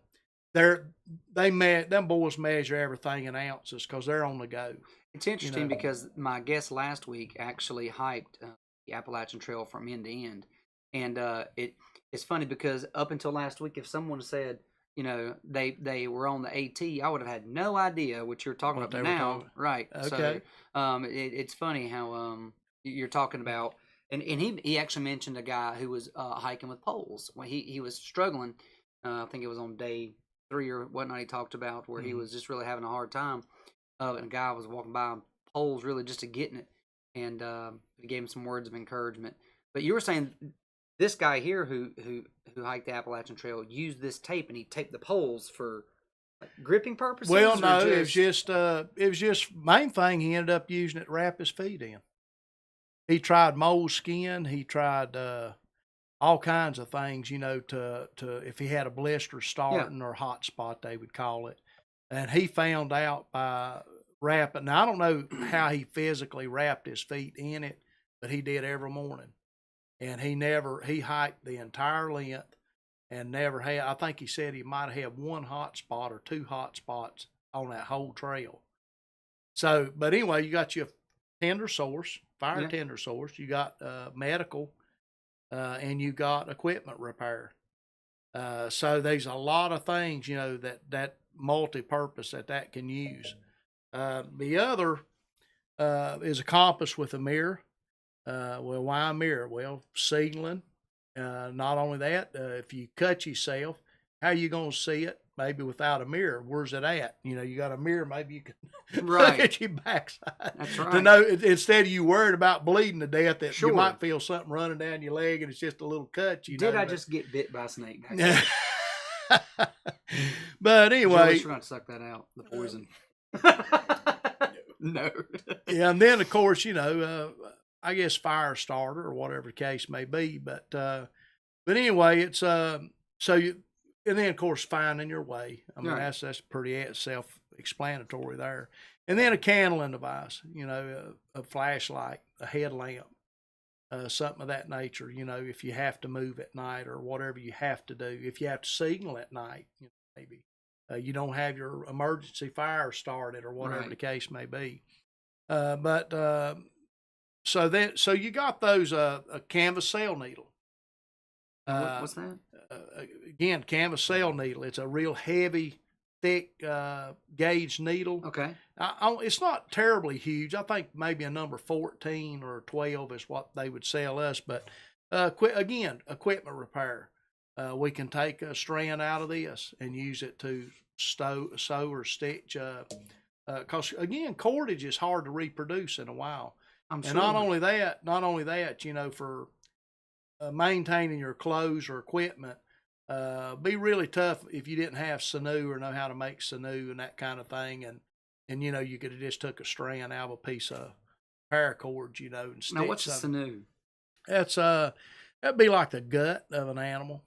boys measure everything in ounces because they're on the go. It's interesting because my guest last week actually hiked the Appalachian Trail from end to end, and it's funny because up until last week, if someone said they were on the AT, I would have had no idea what you're talking about now. Right. Okay. So it's funny how you're talking about. And he actually mentioned a guy who was hiking with poles. When he was struggling, I think it was on day 3 or whatnot he talked about, where he was just really having a hard time. And a guy was walking by on poles really just to getting it. And he gave him some words of encouragement. But you were saying this guy here who hiked the Appalachian Trail used this tape, and he taped the poles for gripping purposes? Well, no, it was just main thing, he ended up using it to wrap his feet in. He tried moleskin. He tried all kinds of things, to if he had a blister starting or hot spot, they would call it. And he found out by wrapping. Now, I don't know how he physically wrapped his feet in it, but he did every morning. And he hiked the entire length and never had, I think he said he might have had one hot spot or two hot spots on that whole trail. So, but anyway, you got your tender source, tender source, you got medical, and you got equipment repair. So there's a lot of things, that multi-purpose that can use. The other is a compass with a mirror. Well, why a mirror? Well, signaling. Not only that, if you cut yourself, how are you going to see it? Maybe without a mirror. Where's it at? You got a mirror, maybe you can look at your backside. That's right. To know, instead of you worried about bleeding to death, that you might feel something running down your leg and it's just a little cut. I just get bit by a snake back there? But anyway. You're not to suck that out, the poison. No. Yeah, and then, of course, I guess fire starter or whatever the case may be. But anyway, it's and then, of course, finding your way. I mean, that's pretty self-explanatory there. And then a candling device, a flashlight, a headlamp, something of that nature, if you have to move at night or whatever you have to do. If you have to signal at night, maybe you don't have your emergency fire started or whatever the case may be. So you got those, a canvas sail needle. What's that? Again, canvas cell needle. It's a real heavy, thick gauge needle. Okay. It's not terribly huge. I think maybe a number 14 or 12 is what they would sell us. But again, equipment repair. We can take a strand out of this and use it to sew or stitch. Because again, cordage is hard to reproduce in a while. I'm sure. And not only that, for maintaining your clothes or equipment, be really tough if you didn't have sinew or know how to make sinew and that kind of thing. And you could have just took a strand out of a piece of paracord, and stitched. Now, what's a sinew? That's that'd be like the gut of an animal.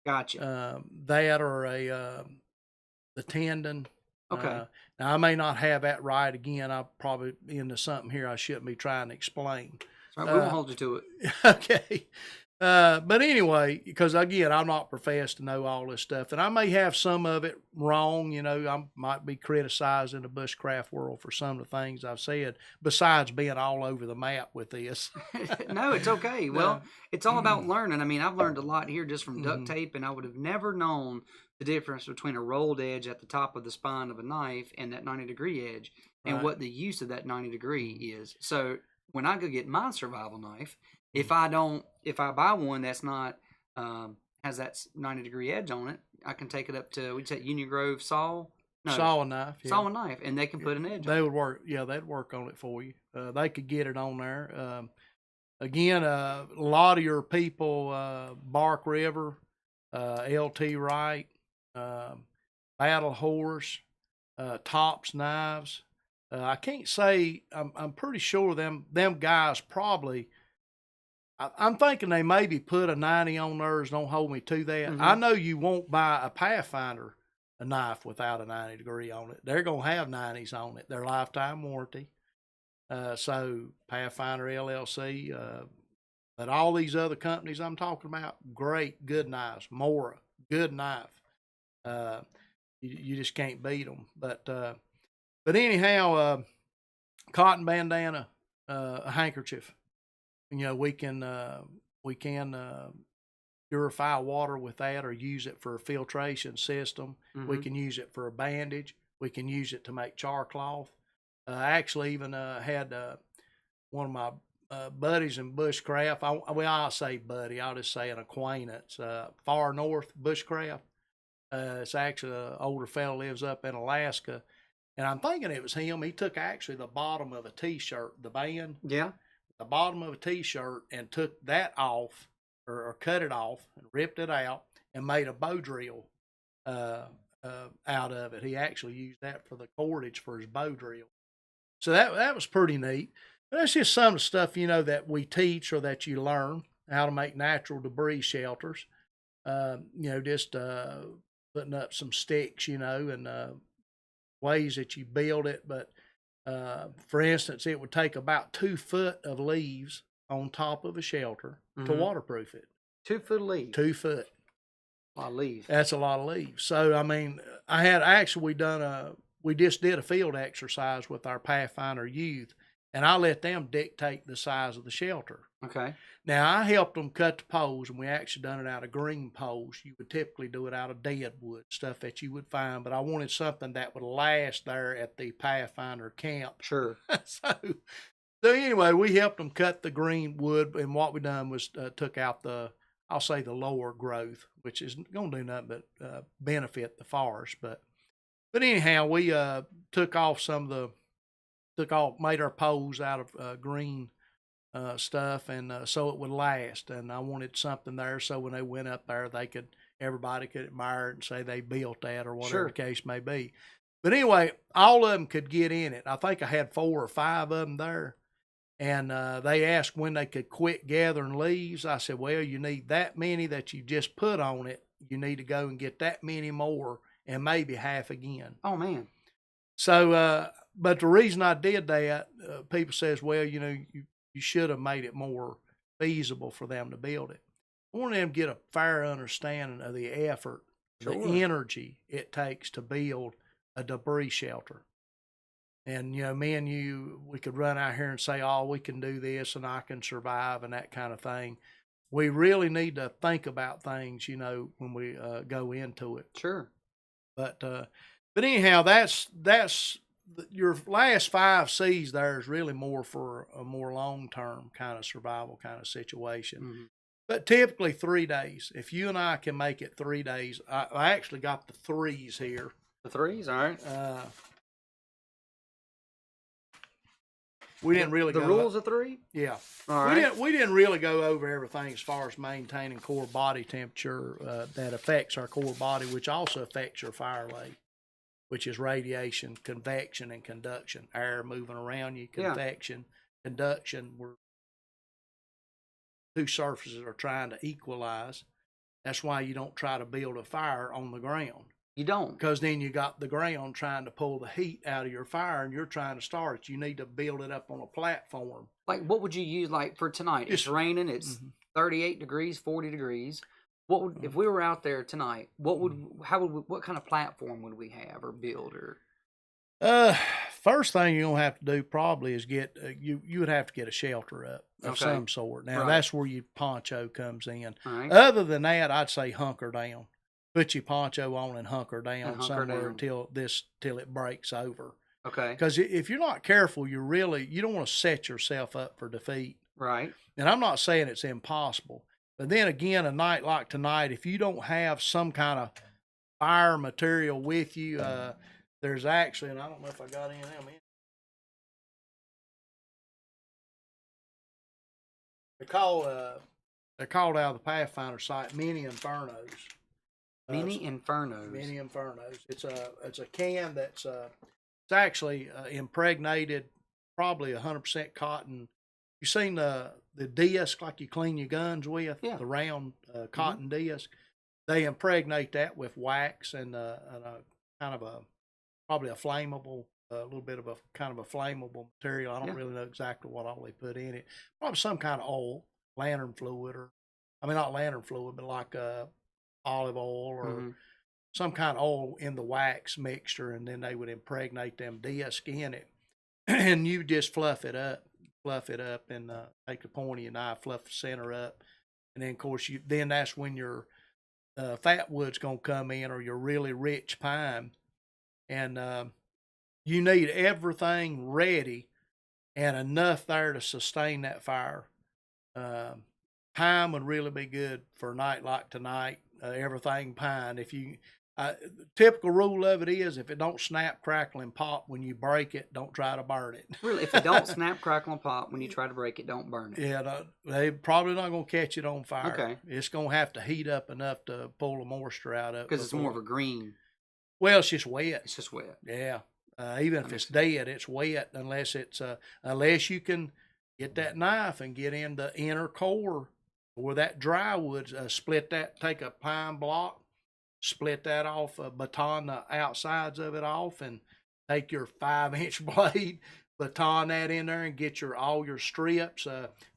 Gotcha. That or the tendon. Okay. Now I may not have that right. Again, I'm probably into something here I shouldn't be trying to explain. Right, we won't hold you to it. Okay. But anyway, because again, I'm not professed to know all this stuff, and I may have some of it wrong. I might be criticized in the bushcraft world for some of the things I've said, besides being all over the map with this. No, it's okay. Well, it's all about learning. I mean, I've learned a lot here just from duct tape, and I would have never known the difference between a rolled edge at the top of the spine of a knife and that 90-degree edge, and what the use of that 90-degree is. So when I go get my survival knife, if I buy one that's not has that 90-degree edge on it, I can take it up to we'd say Union Grove saw and knife, saw and knife, and they can put an edge. They would work, they'd work on it for you. They could get it on there. Again, a lot of your people, Bark River, LT Wright, Battle Horse, Tops Knives. I can't say. I'm pretty sure them guys probably. I'm thinking they maybe put a 90 on theirs. Don't hold me to that. I know you won't buy a Pathfinder a knife without a 90-degree on it. They're gonna have 90s on it. Their lifetime warranty. So Pathfinder LLC, but all these other companies I'm talking about, great, good knives. Mora, good knife. You just can't beat them. But anyhow, cotton bandana, a handkerchief. We can purify water with that, or use it for a filtration system. We can use it for a bandage. We can use it to make charcloth. I actually even had one of my buddies in bushcraft. I'll say buddy. I'll just say an acquaintance. Far North Bushcraft. It's actually an older fellow, lives up in Alaska. And I'm thinking it was him. He took actually the bottom of a T-shirt, the band. Yeah. The bottom of a T-shirt, and took that off, or cut it off, and ripped it out, and made a bow drill out of it. He actually used that for the cordage for his bow drill. So that was pretty neat. But that's just some of the stuff, that we teach or that you learn, how to make natural debris shelters. Just putting up some sticks, and ways that you build it. But for instance, it would take about 2 foot of leaves on top of a shelter to waterproof it. 2 foot of leaves? 2 foot. A lot of leaves. That's a lot of leaves. So, I mean, we just did a field exercise with our Pathfinder youth, and I let them dictate the size of the shelter. Okay. Now, I helped them cut the poles, and we actually done it out of green poles. You would typically do it out of dead wood, stuff that you would find, but I wanted something that would last there at the Pathfinder camp. Sure. So anyway, we helped them cut the green wood, and what we done was took out the lower growth, which is going to do nothing but benefit the forest. But anyhow, we made our poles out of green stuff, and so it would last. And I wanted something there so when they went up there, everybody could admire it and say they built that, or whatever the case may be. But anyway, all of them could get in it. I think I had 4 or 5 of them there. And they asked when they could quit gathering leaves. I said, well, you need that many that you just put on it. You need to go and get that many more, and maybe half again. Oh, man. So, but the reason I did that, people says, well, you should have made it more feasible for them to build it. I wanted them to get a fair understanding of the effort, the energy it takes to build a debris shelter. And, me and you, we could run out here and say, oh, we can do this and I can survive and that kind of thing. we really need to think about things, when we go into it. Sure. But anyhow, that's your last 5 C's there is really more for a more long-term kind of survival kind of situation. Mm-hmm. But typically 3 days. If you and I can make it 3 days, I actually got the 3s here. The 3s, all right. We didn't really the go rules of 3. Yeah, all right. We didn't really go over everything as far as maintaining core body temperature that affects our core body, which also affects your fire rate, which is radiation, convection, and conduction. Air moving around you, convection, conduction. We're 2 surfaces are trying to equalize. That's why you don't try to build a fire on the ground. You don't. Because then you got the ground trying to pull the heat out of your fire, and you're trying to start it. You need to build it up on a platform. Like, what would you use, like, for tonight? It's raining. It's 38 degrees, 40 degrees. What would, if we were out there tonight, what kind of platform would we have or build? Or first thing you're gonna have to do probably is get you would have to get a shelter up of some sort. Now that's where your poncho comes in. Right. Other than that, I'd say hunker down. Put your poncho on and hunker down somewhere until it breaks over. Okay. Because if you're not careful, you don't want to set yourself up for defeat. Right. And I'm not saying it's impossible, but then again, a night like tonight, if you don't have some kind of fire material with you, there's actually, and I don't know if I got any of them in. They're called out of the Pathfinder site mini infernos. Mini infernos. Mini infernos. It's a can that's it's actually impregnated, probably 100% cotton. You seen the disc like you clean your guns with? Yeah. The round cotton disc. They impregnate that with wax and a kind of probably a flammable, a little bit of a kind of a flammable material. I don't really know exactly what all they put in it. Probably some kind of oil, lantern fluid, not lantern fluid, but like olive oil or some kind of oil in the wax mixture, and then they would impregnate them disc in it, and you just fluff it up, and take the point of your knife, fluff the center up, and then of course then that's when your fat wood's gonna come in, or your really rich pine, and you need everything ready and enough there to sustain that fire. Pine would really be good for a night like tonight. Everything pine. If you, typical rule of it is, if it don't snap, crackle, and pop when you break it, don't try to burn it. Really, if it don't snap, crackle, and pop when you try to break it, don't burn it. Yeah, they probably not gonna catch it on fire. Okay, it's gonna have to heat up enough to pull the moisture out of it. Because it's more of a green. Well, it's just wet. It's just wet. Yeah, even if it's dead, it's wet unless you can get that knife and get in the inner core where that dry wood, split that, take a pine block, split that off, baton the outsides of it off, and take your 5-inch blade, baton that in there, and get all your strips.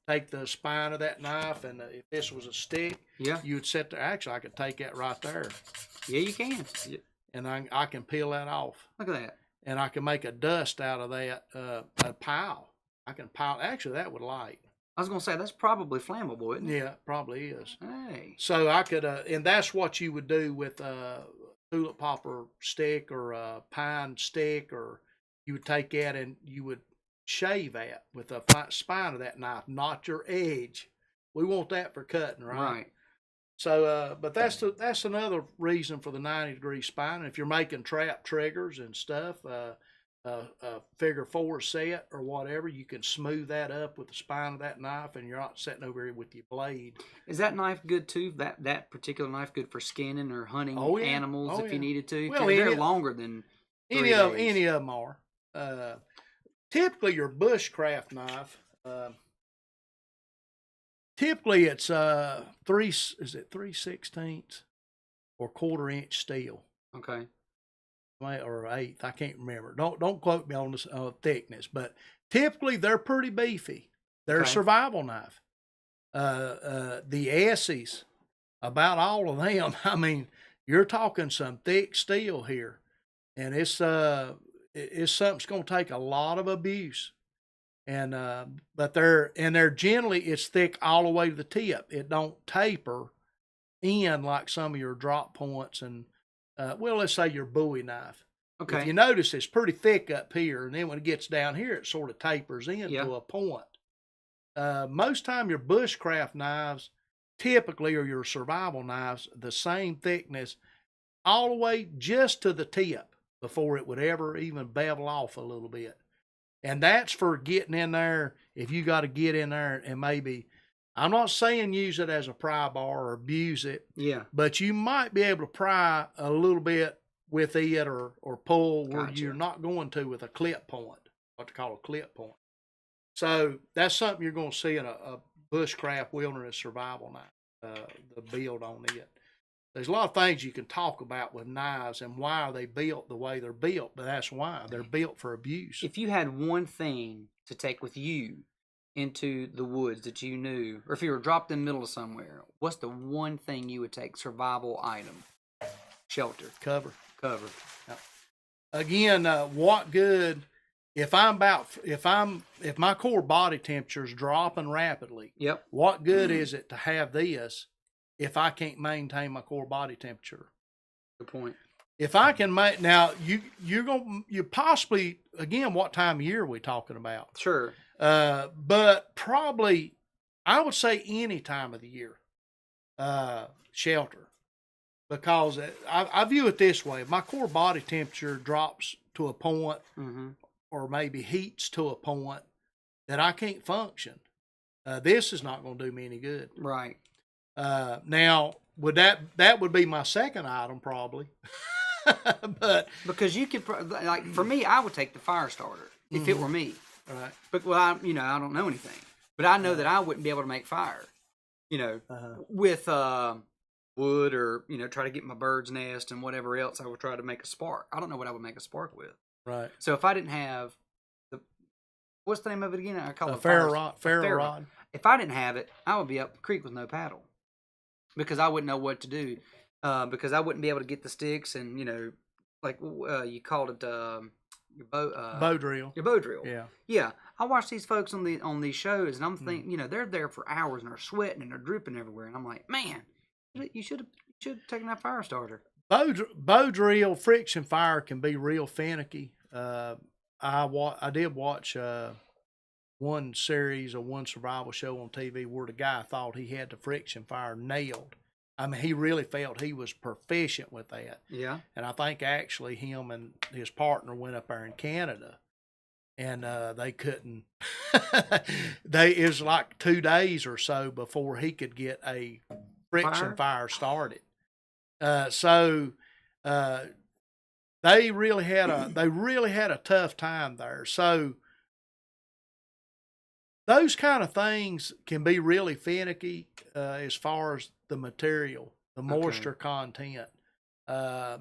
Take the spine of that knife, and if this was a stick, you would set there. Actually, I could take that right there. Yeah, you can. And I can peel that off. Look at that. And I can make a dust out of that, a pile. I can pile. Actually, that would light. I was going to say, that's probably flammable, isn't it? Yeah, it probably is. Hey. So I could, and that's what you would do with a tulip popper stick or a pine stick, or you would take that and you would shave that with the spine of that knife, not your edge. We want that for cutting, right? Right. So, but that's another reason for the 90-degree spine. If you're making trap triggers and stuff, figure 4 set or whatever, you can smooth that up with the spine of that knife, and you're not sitting over here with your blade. Is that knife good too? That particular knife good for skinning or hunting animals if you needed to? Well, they're longer than 3 days. Any of them are. Typically, your bushcraft knife. Typically, it's 3/16 or 1/4-inch steel. Okay. Or 1/8, I can't remember. Don't quote me on the thickness, but typically they're pretty beefy. They're a survival knife. The Essies, about all of them. I mean, you're talking some thick steel here, and it's something that's going to take a lot of abuse. And but they're generally, it's thick all the way to the tip. It don't taper in like some of your drop points and well, let's say your Bowie knife. Okay. If you notice, it's pretty thick up here, and then when it gets down here, it sort of tapers in to a point. Most time your bushcraft knives typically, or your survival knives, the same thickness all the way just to the tip before it would ever even bevel off a little bit. And that's for getting in there. If you got to get in there and maybe, I'm not saying use it as a pry bar or abuse it. Yeah. But you might be able to pry a little bit with it or pull where you're not going to with a clip point, what they call a clip point. So that's something you're going to see in a bushcraft wilderness survival knife, the build on it. There's a lot of things you can talk about with knives and why are they built the way they're built, but that's why they're built for abuse. If you had one thing to take with you into the woods that you knew, or if you were dropped in the middle of somewhere, what's the one thing you would take? Survival item, shelter, Cover. Yeah. Again, what good if my core body temperature is dropping rapidly? Yep. What good is it to have this if I can't maintain my core body temperature? Good point. If I can make now, you possibly, again, what time of year are we talking about? Sure. But probably I would say any time of the year, shelter, because I view it this way: if my core body temperature drops to a point, or maybe heats to a point that I can't function, this is not going to do me any good. Right. Now, that would be my second item probably, but because you could like for me, I would take the fire starter if it were me. Right. But well, I don't know anything, but I know that I wouldn't be able to make fire, with wood or try to get my bird's nest and whatever else. I would try to make a spark. I don't know what I would make a spark with. Right. So if I didn't have what's the name of it again? I call it ferro rod. If I didn't have it, I would be up the creek with no paddle because I wouldn't know what to do. Because I wouldn't be able to get the sticks and like you called it your bow drill. Your bow drill. Yeah. I watch these folks on these shows, and I'm thinking, they're there for hours and they're sweating and they're dripping everywhere, and I'm like, man, you should have taken that fire starter. Bow drill friction fire can be real finicky. I did watch one series or one survival show on TV where the guy thought he had the friction fire nailed. I mean, he really felt he was proficient with that. Yeah. And I think actually him and his partner went up there in Canada, and they couldn't. It was like 2 days or so before he could get a friction fire started. So they really had a tough time there. So those kind of things can be really finicky as far as the material, the moisture content. For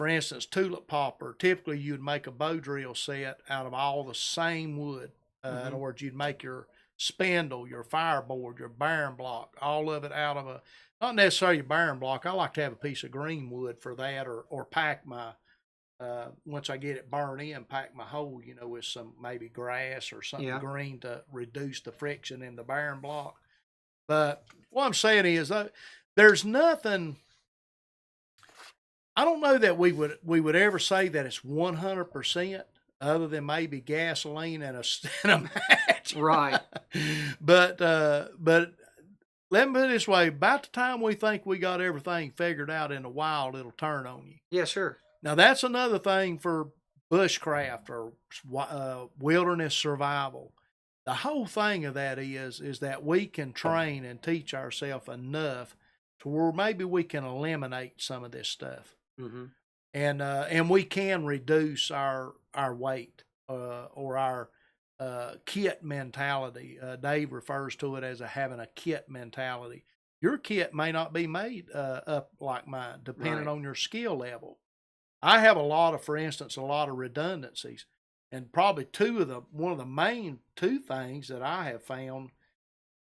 instance, tulip popper, typically you'd make a bow drill set out of all the same wood. In other words, you'd make your spindle, your fireboard, your barren block, all of it out of not necessarily a barren block. I like to have a piece of green wood for that, or pack my, once I get it burned in, pack my hole, with some maybe grass or something green to reduce the friction in the barren block. But what I'm saying is there's nothing, I don't know that we would ever say that it's 100% other than maybe gasoline and a match. Right. But let me put it this way, about the time we think we got everything figured out in the wild, it'll turn on you. Yeah, sure. Now that's another thing for bushcraft or wilderness survival. The whole thing of that is that we can train and teach ourselves enough to where maybe we can eliminate some of this stuff, and we can reduce our weight or our kit mentality. Dave refers to it as having a kit mentality. Your kit may not be made up like mine, depending on your skill level. I have for instance, a lot of redundancies. And probably one of the main two things that I have found,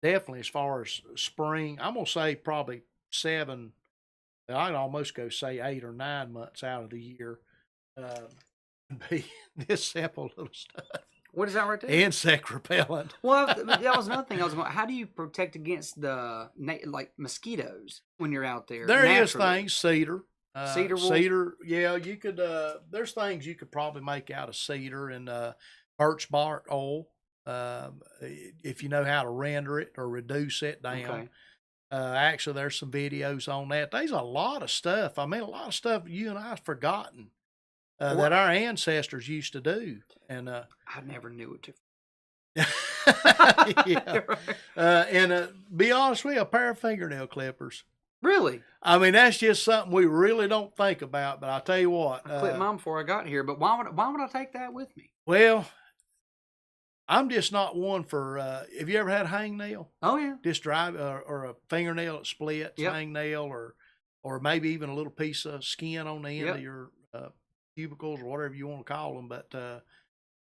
definitely as far as spring, I'm going to say probably 7, I'd almost go say 8 or 9 months out of the year, be this simple little stuff. What is that right there? Insect repellent. Well, that was another thing I was going. How do you protect against the like mosquitoes when you're out there? There is naturally? things, cedar. Cedar wool? Cedar, yeah, you could, there's things you could probably make out of cedar and birch bark oil, if you know how to render it or reduce it down. Okay. Actually, there's some videos on that. There's a lot of stuff. I mean, a lot of stuff you and I've forgotten that our ancestors used to do. And I never knew it. yeah. And be honest with you, a pair of fingernail clippers. Really? I mean, that's just something we really don't think about. But I'll tell you what. I clipped mine before I got here, but why would I take that with me? Well, I'm just not one for. Have you ever had a hangnail? Oh yeah. Just drive or a fingernail that splits, hangnail, or maybe even a little piece of skin on the end of your cubicles or whatever you want to call them. But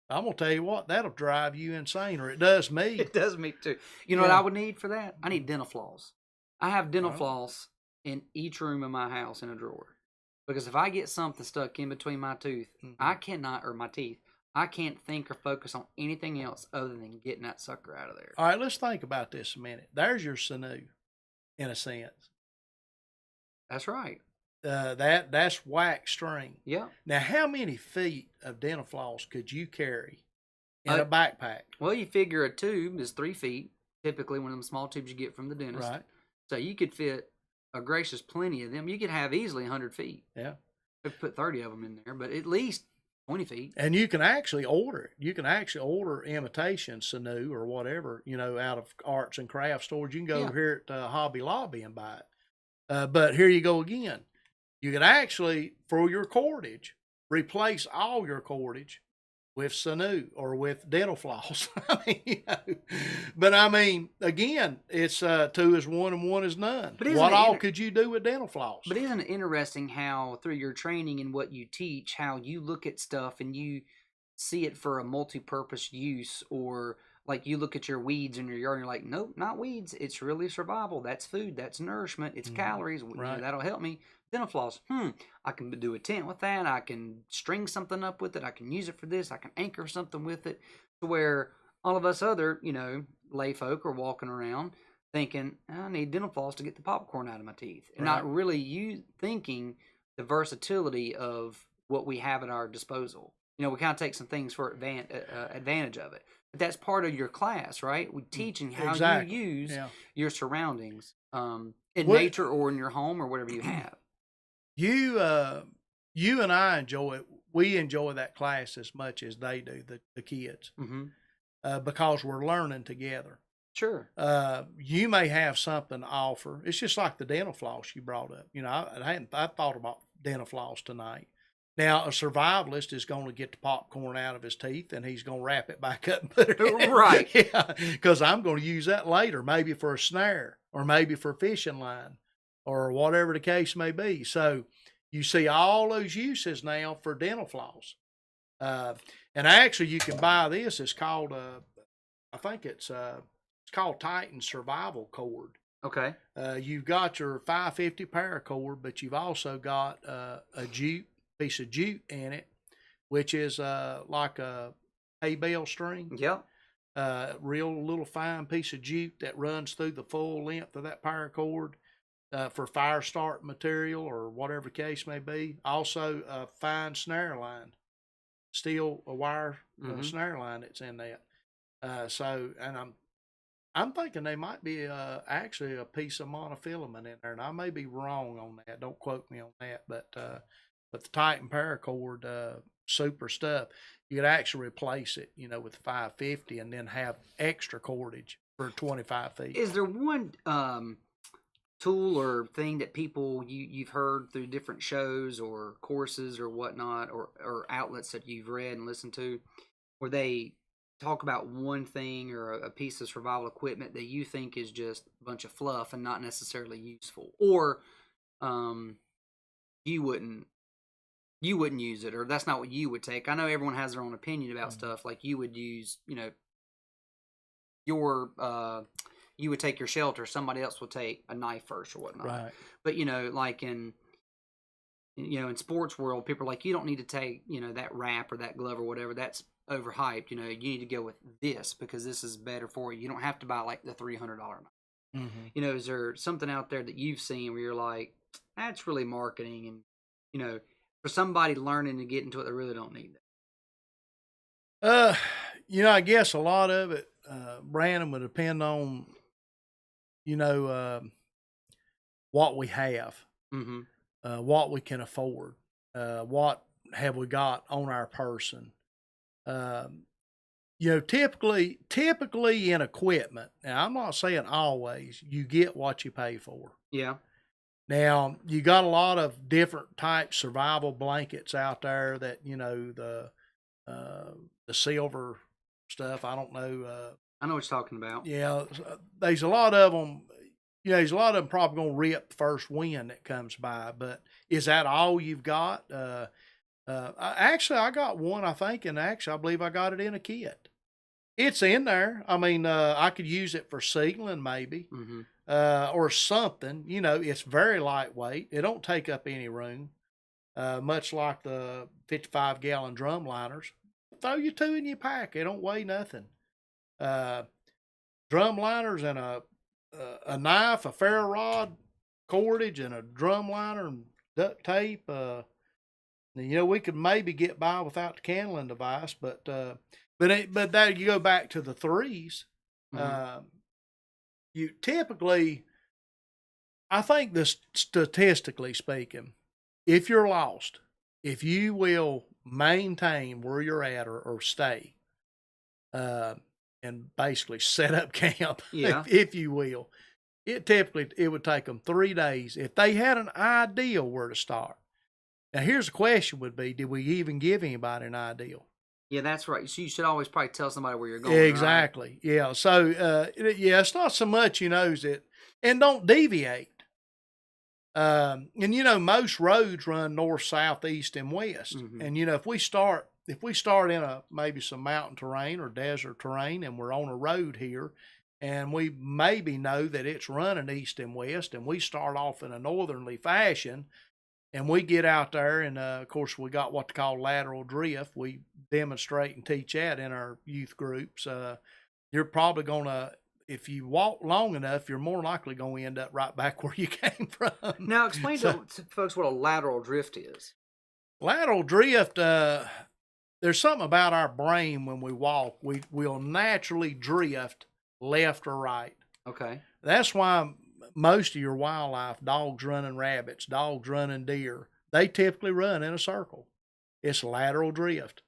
I'm gonna tell you what, that'll drive you insane, or it does me. It does me too. You know what I would need for that? I need dental floss. I have dental floss in each room of my house in a drawer, because if I get something stuck in between my tooth, I cannot, or my teeth, I can't think or focus on anything else other than getting that sucker out of there. All right, let's think about this a minute. There's your sinew, in a sense. That's right. That's wax string. Yeah. Now, how many feet of dental floss could you carry in a backpack? Well, you figure a tube is 3 feet, typically one of them small tubes you get from the dentist. Right. So you could fit a gracious plenty of them. You could have easily 100 feet. Yeah. Could put 30 of them in there, but at least 20 feet. And you can actually order it. You can actually order imitation sinew or whatever, out of arts and crafts stores. You can go over here at Hobby Lobby and buy it. But here you go again. You can actually, for your cordage, replace all your cordage with sinew or with dental floss. But I mean, again, it's 2 is 1 and 1 is none. But what all could you do with dental floss? But isn't it interesting how through your training and what you teach, how you look at stuff and you see it for a multi-purpose use, or like you look at your weeds in your yard and you're like, nope, not weeds. It's really survival. That's food. That's nourishment. It's calories. Right. That'll help me. Dental floss. I can do a tent with that. I can string something up with it. I can use it for this. I can anchor something with it, to where all of us other, lay folk are walking around thinking, I need dental floss to get the popcorn out of my teeth, and not really thinking the versatility of what we have at our disposal. We kind of take some things for advantage of it. But that's part of your class, right? We're teaching how you use your surroundings in nature or in your home or whatever you have. You and I enjoy it. We enjoy that class as much as they do, the kids, because we're learning together. Sure. You may have something to offer. It's just like the dental floss you brought up. I thought about dental floss tonight. Now, a survivalist is going to get the popcorn out of his teeth, and he's going to wrap it back up and put it in. Right. Yeah, because I'm going to use that later, maybe for a snare or maybe for a fishing line or whatever the case may be. So you see all those uses now for dental floss. And actually, you can buy this. It's called, I think it's called Titan Survival Cord. Okay. You've got your 550 paracord, but you've also got a piece of jute in it, which is like a hay bale string. Yep. Real little fine piece of jute that runs through the full length of that paracord for fire start material or whatever the case may be. Also, a fine snare line, steel wire snare line that's in that. And I'm thinking they might be actually a piece of monofilament in there, and I may be wrong on that. Don't quote me on that, but the Titan paracord, super stuff. You could actually replace it, with 550, and then have extra cordage for 25 feet. Is there one tool or thing that people you've heard through different shows or courses or whatnot, or outlets that you've read and listened to, where they talk about one thing or a piece of survival equipment that you think is just a bunch of fluff and not necessarily useful, or you wouldn't use it, or that's not what you would take? I know everyone has their own opinion about stuff. Like you would use, you would take your shelter. Somebody else would take a knife first or whatnot. Right. But like in sports world, people are like, you don't need to take, that wrap or that glove or whatever. That's overhyped. You need to go with this because this is better for you. You don't have to buy like the $300 knife. Is there something out there that you've seen where you're like, that's really marketing, and for somebody learning to get into it, they really don't need that? I guess a lot of it, Brandon, would depend on, what we have, what we can afford, what have we got on our person. Typically in equipment, now I'm not saying always, you get what you pay for. Yeah. Now, you got a lot of different type survival blankets out there that, the silver stuff, I don't know. I know what you're talking about. Yeah, there's a lot of them. There's a lot of them probably going to rip the first wind that comes by, but is that all you've got? Actually, I got one, I think, and actually, I believe I got it in a kit. It's in there. I mean, I could use it for sealing maybe, or something. It's very lightweight. It don't take up any room, much like the 55-gallon drum liners. Throw you two in your pack. It don't weigh nothing. Drum liners and a knife, a ferro rod, cordage, and a drum liner and duct tape. We could maybe get by without the candling device, but that you go back to the threes. You typically, I think this statistically speaking, if you're lost, if you will maintain where you're at or stay, and basically set up camp, if you will, it would take them 3 days if they had an idea where to start. Now, here's the question would be, did we even give anybody an ideal? Yeah, that's right. So you should always probably tell somebody where you're going. Exactly. Right? Yeah. So, it's not so much, and don't deviate. And, most roads run north, south, east, and west. And, if we start in maybe some mountain terrain or desert terrain and we're on a road here and we maybe know that it's running east and west and we start off in a northerly fashion, and we get out there, and of course we got what they call lateral drift. We demonstrate and teach that in our youth groups. You're probably going to, if you walk long enough, you're more likely going to end up right back where you came from. Now explain to folks what a lateral drift is. Lateral drift, there's something about our brain when we walk. We'll naturally drift left or right. Okay. That's why most of your wildlife, dogs running rabbits, dogs running deer, they typically run in a circle. It's lateral drift.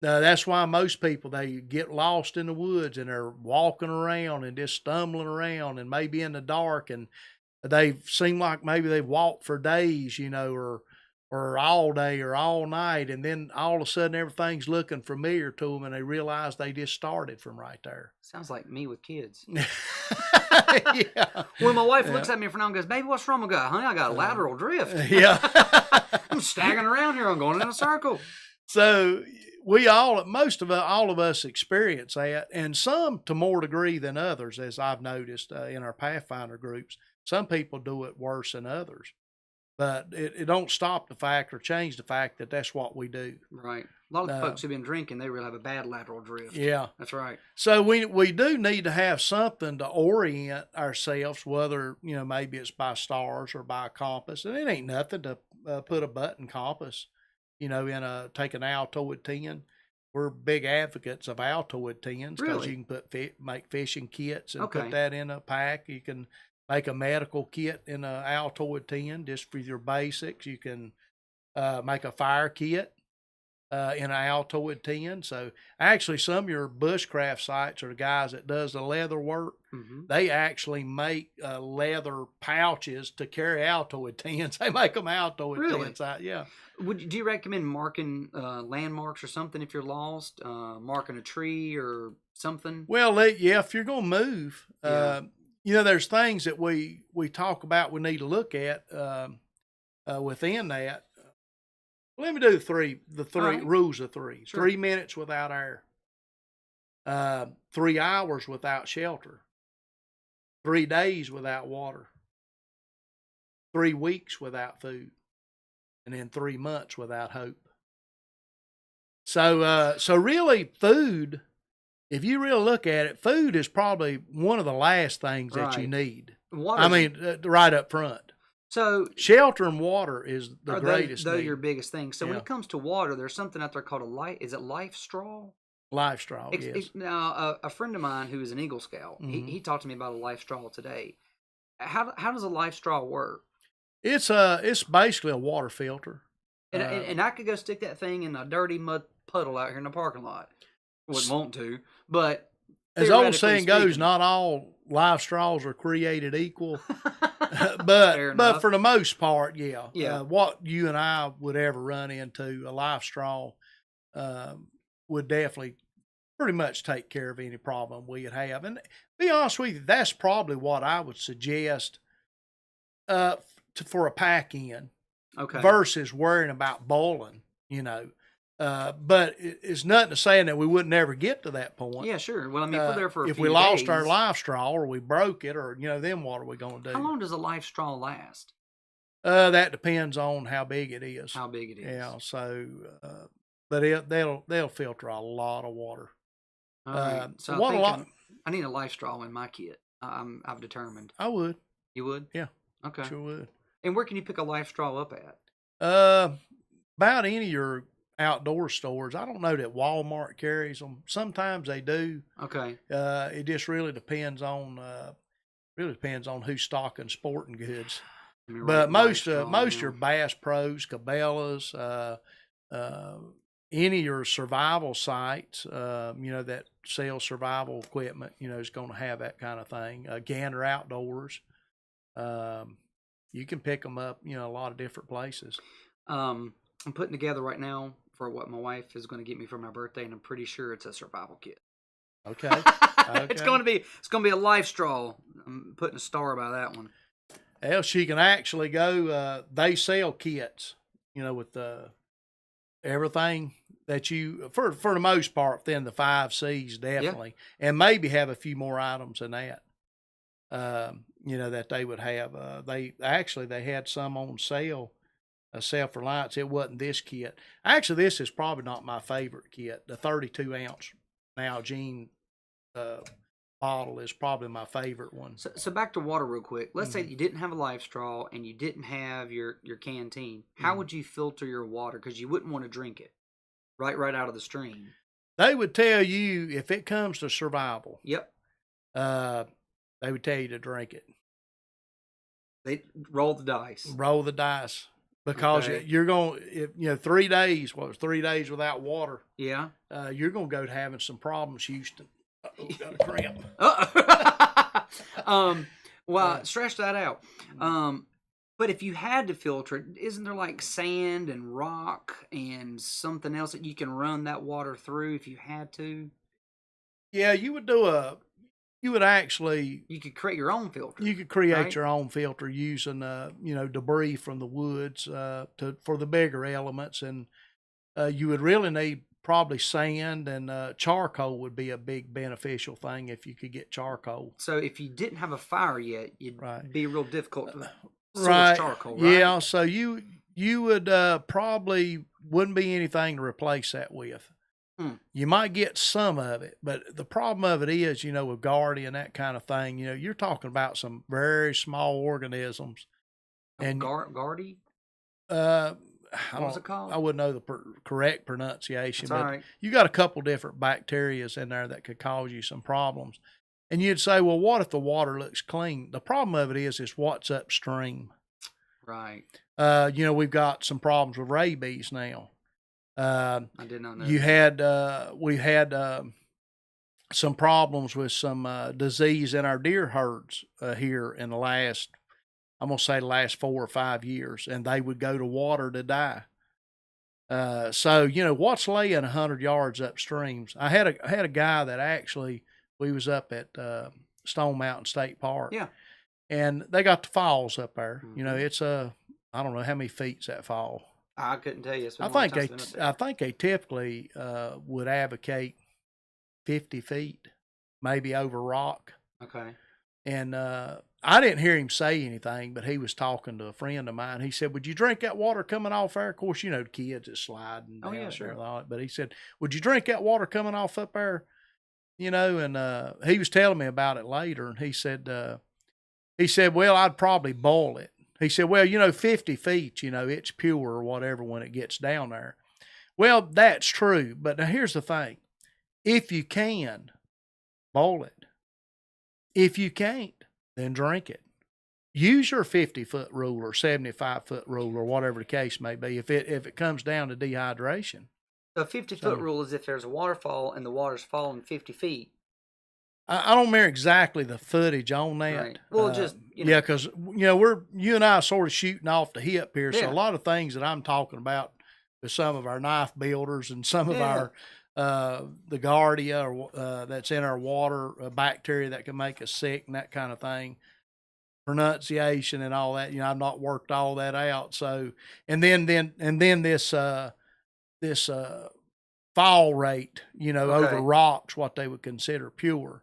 That's why most people, they get lost in the woods and they're walking around and just stumbling around and maybe in the dark, and they seem like maybe they've walked for days, or all day or all night, and then all of a sudden everything's looking familiar to them and they realize they just started from right there. Sounds like me with kids. Yeah. When my wife looks at me from now and goes, "Baby, what's wrong?" I go, "Honey, I got a lateral drift." Yeah. I'm staggering around here. I'm going in a circle. So all of us experience that, and some to more degree than others, as I've noticed in our Pathfinder groups. Some people do it worse than others. But it don't stop the fact or change the fact that that's what we do. Right. A lot of folks who've been drinking, they really have a bad lateral drift. Yeah. That's right. So we do need to have something to orient ourselves, whether, maybe it's by stars or by a compass. And it ain't nothing to put a button compass, take an Altoid 10. We're big advocates of Altoid 10s because you can make fishing kits and put that in a pack. You can make a medical kit in an Altoid 10 just for your basics. You can make a fire kit in an Altoid 10. So actually some of your bushcraft sites are the guys that does the leather work. They actually make leather pouches to carry Altoid 10s. They make them Altoid 10s. Yeah. Do you recommend marking landmarks or something if you're lost? Marking a tree or something? Well, if you're going to move, there's things that we talk about we need to look at within that. Let me do the three rules of three. Sure. 3 minutes without air. 3 hours without shelter. 3 days without water. 3 weeks without food. And then 3 months without hope. So really food, if you really look at it, food is probably one of the last things that you Right. need. Water. I mean, right up front. So Shelter and water is the greatest those need. your biggest thing. So when Yeah. it comes to water, there's something out there called a life. Is it life straw? Life straw, yes. Now, a friend of mine who is an Eagle Scout, he talked to me about a life straw today. How does a life straw work? It's basically a water filter. And I could go stick that thing in a dirty mud puddle out here in the parking lot. Wouldn't want to, but as the old saying theoretically goes, speaking- not all life straws are created equal. but for the most part, yeah. Yeah. What you and I would ever run into, a life straw would definitely pretty much take care of any problem we'd have. And be honest with you, that's probably what I would suggest for a pack-in okay. versus worrying about boiling, But it's nothing to saying that we would never get to that point. Yeah, sure. Well, I mean, if we're there for a if few we lost days, our life straw or we broke it, or then what are we going to do? How long does a life straw last? That depends on how big it is. How big it is? Yeah. So, but they'll filter a lot of water. All right. So I need a life straw in my kit. I've determined. I would. You would? Yeah. Okay. Sure would. And where can you pick a life straw up at? About any of your outdoor stores. I don't know that Walmart carries them. Sometimes they do. Okay. It just really depends on who's stocking sporting goods. But most your Bass Pros, Cabela's, any of your survival sites, that sell survival equipment, is going to have that kind of thing. Gander Outdoors, you can pick them up, a lot of different places. I'm putting together right now for what my wife is going to get me for my birthday, and I'm pretty sure it's a survival kit. Okay. It's going to be a life straw. I'm putting a star by that one. Else she can actually go. They sell kits, with everything that you for the most part within the 5 C's definitely, and maybe have a few more items than that. That they would have. They had some on sale. SelfReliance. It wasn't this kit. Actually, this is probably not my favorite kit. The 32-ounce Nalgene bottle is probably my favorite one. So back to water real quick. Let's say you didn't have a life straw and you didn't have your canteen. How would you filter your water? Because you wouldn't want to drink it right out of the stream. They would tell you if it comes to survival. Yep. They would tell you to drink it. They roll the dice. Roll the dice. Because you're going, 3 days, 3 days without water. Yeah. You're going to go to having some problems, Houston. Got a cramp. Stretch that out. But if you had to filter it, isn't there like sand and rock and something else that you can run that water through if you had to? Yeah, you would you could create your own filter. You could create your own filter using, debris from the woods for the bigger elements. And you would really need probably sand, and charcoal would be a big beneficial thing if you could get charcoal. So if you didn't have a fire yet, it'd be real difficult to source charcoal, right? Yeah, so you would probably wouldn't be anything to replace that with. You might get some of it, but the problem of it is, with Guardy and that kind of thing, you're talking about some very small organisms. And Guardy? What was it called? I wouldn't know the correct pronunciation, That's but all right. You got a couple different bacterias in there that could cause you some problems. And you'd say, well, what if the water looks clean? The problem of it is what's upstream. Right. We've got some problems with rabies now. I did not know. We had some problems with some disease in our deer herds here in the last 4 or 5 years, and they would go to water to die. So what's laying 100 yards upstream? I had a guy that actually, we was up at Stone Mountain State Park. Yeah. And they got the falls up there. It's I don't know how many feet's that fall. I couldn't tell you. I think they typically would advocate 50 feet, maybe over rock. Okay. And I didn't hear him say anything, but he was talking to a friend of mine. He said, "Would you drink that water coming off there?" Of course, the kids is sliding Oh, down yeah, there sure. and all that. But he said, "Would you drink that water coming off up there?" And he was telling me about it later, and he said, "Well, I'd probably boil it." He said, "Well, 50 feet, it's pure or whatever when it gets down there." Well, that's true, but now here's the thing: if you can, boil it. If you can't, then drink it. Use your 50-foot rule or 75-foot rule or whatever the case may be if it comes down to dehydration. The 50-foot rule is if there's a waterfall and the water's falling 50 feet. I don't remember exactly the footage on that. Right. Well, just, yeah, because you and I are sort of shooting off the hip here, so a lot of things that I'm talking about with some of our knife builders and some of our the Giardia or that's in our water, bacteria that can make us sick and that kind of thing, pronunciation and all that. I've not worked all that out. So, and then this fall rate, over rocks, what they would consider pure.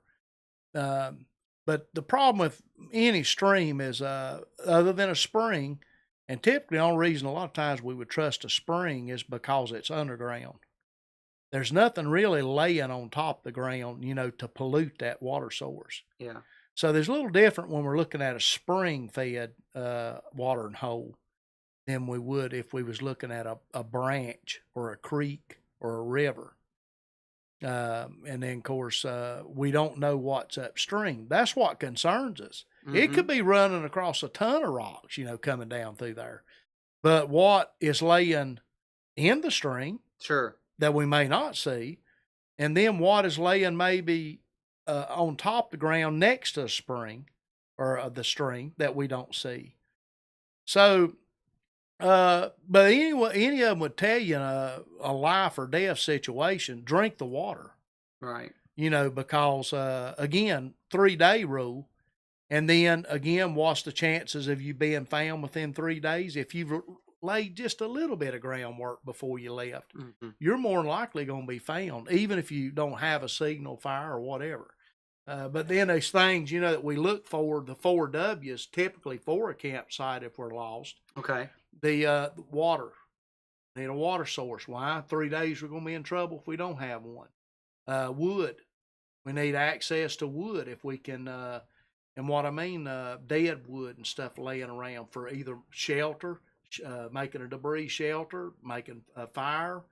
But the problem with any stream is, other than a spring, and typically the only reason a lot of times we would trust a spring is because it's underground. There's nothing really laying on top of the ground, to pollute that water source. Yeah. So there's a little different when we're looking at a spring-fed watering hole than we would if we was looking at a branch or a creek or a river. And then, of course, we don't know what's upstream. That's what concerns us. Mm-hmm. It could be running across a ton of rocks, coming down through there. But what is laying in the stream that we may not see, and then what is laying maybe on top of the ground next to a spring or the stream that we don't see. So, but anyway, any of them would tell you in a life or death situation, drink the water. Right. Because, again, 3-day rule. And then again, what's the chances of you being found within 3 days? If you've laid just a little bit of groundwork before you left, you're more than likely going to be found, even if you don't have a signal fire or whatever. But then there's things, that we look for, the 4 W's, typically for a campsite if we're lost. Okay. The water. Need a water source. Why? 3 days we're going to be in trouble if we don't have one. Wood. We need access to wood if we can, and what I mean, dead wood and stuff laying around for either shelter, making a debris shelter, making a fire,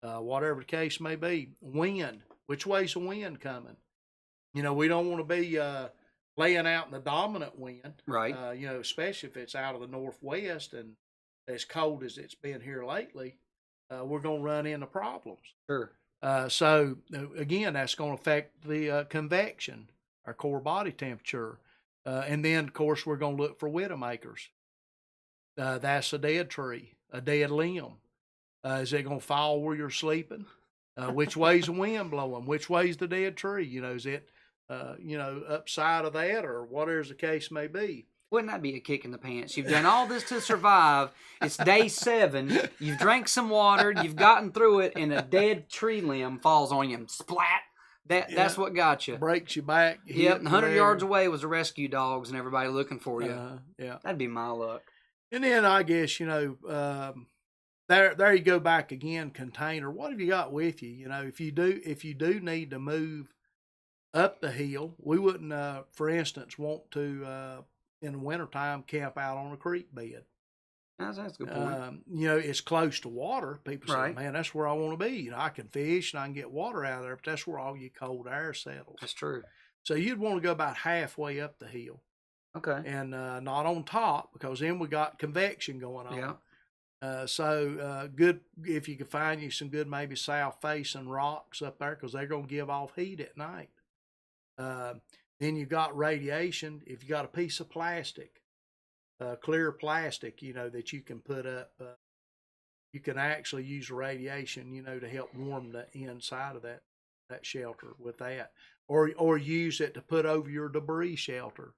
whatever the case may be. Wind. Which way's the wind coming? We don't want to be laying out in the dominant wind. Right. Especially if it's out of the northwest and as cold as it's been here lately, we're going to run into problems. Sure. So, again, that's going to affect the convection, our core body temperature. And then, of course, we're going to look for widowmakers. That's a dead tree, a dead limb. Is it going to fall where you're sleeping? Which way's the wind blowing? Which way's the dead tree? Is it, upside of that or whatever the case may be? Wouldn't that be a kick in the pants? You've done all this to survive. It's day 7. You've drank some water. You've gotten through it, and a dead tree limb falls on you and splat. That's what got you. Breaks your back. Yep. 100 yards away was the rescue dogs and everybody looking for you. Yeah. That'd be my luck. And then I guess, there you go back again, container. What have you got with you? If you do need to move up the hill, we wouldn't, for instance, want to, in the wintertime, camp out on a creek bed. That's a good point. It's close to water. People say, man, that's where I want to be. I can fish and I can get water out of there, but that's where all your cold air settles. That's true. So you'd want to go about halfway up the hill. Okay. And not on top, because then we got convection going on. Yeah. So good if you could find you some good maybe south-facing rocks up there, because they're going to give off heat at night. Then you got radiation. If you got a piece of plastic, clear plastic, that you can put up, you can actually use radiation, to help warm the inside of that shelter with that, or use it to put over your debris shelter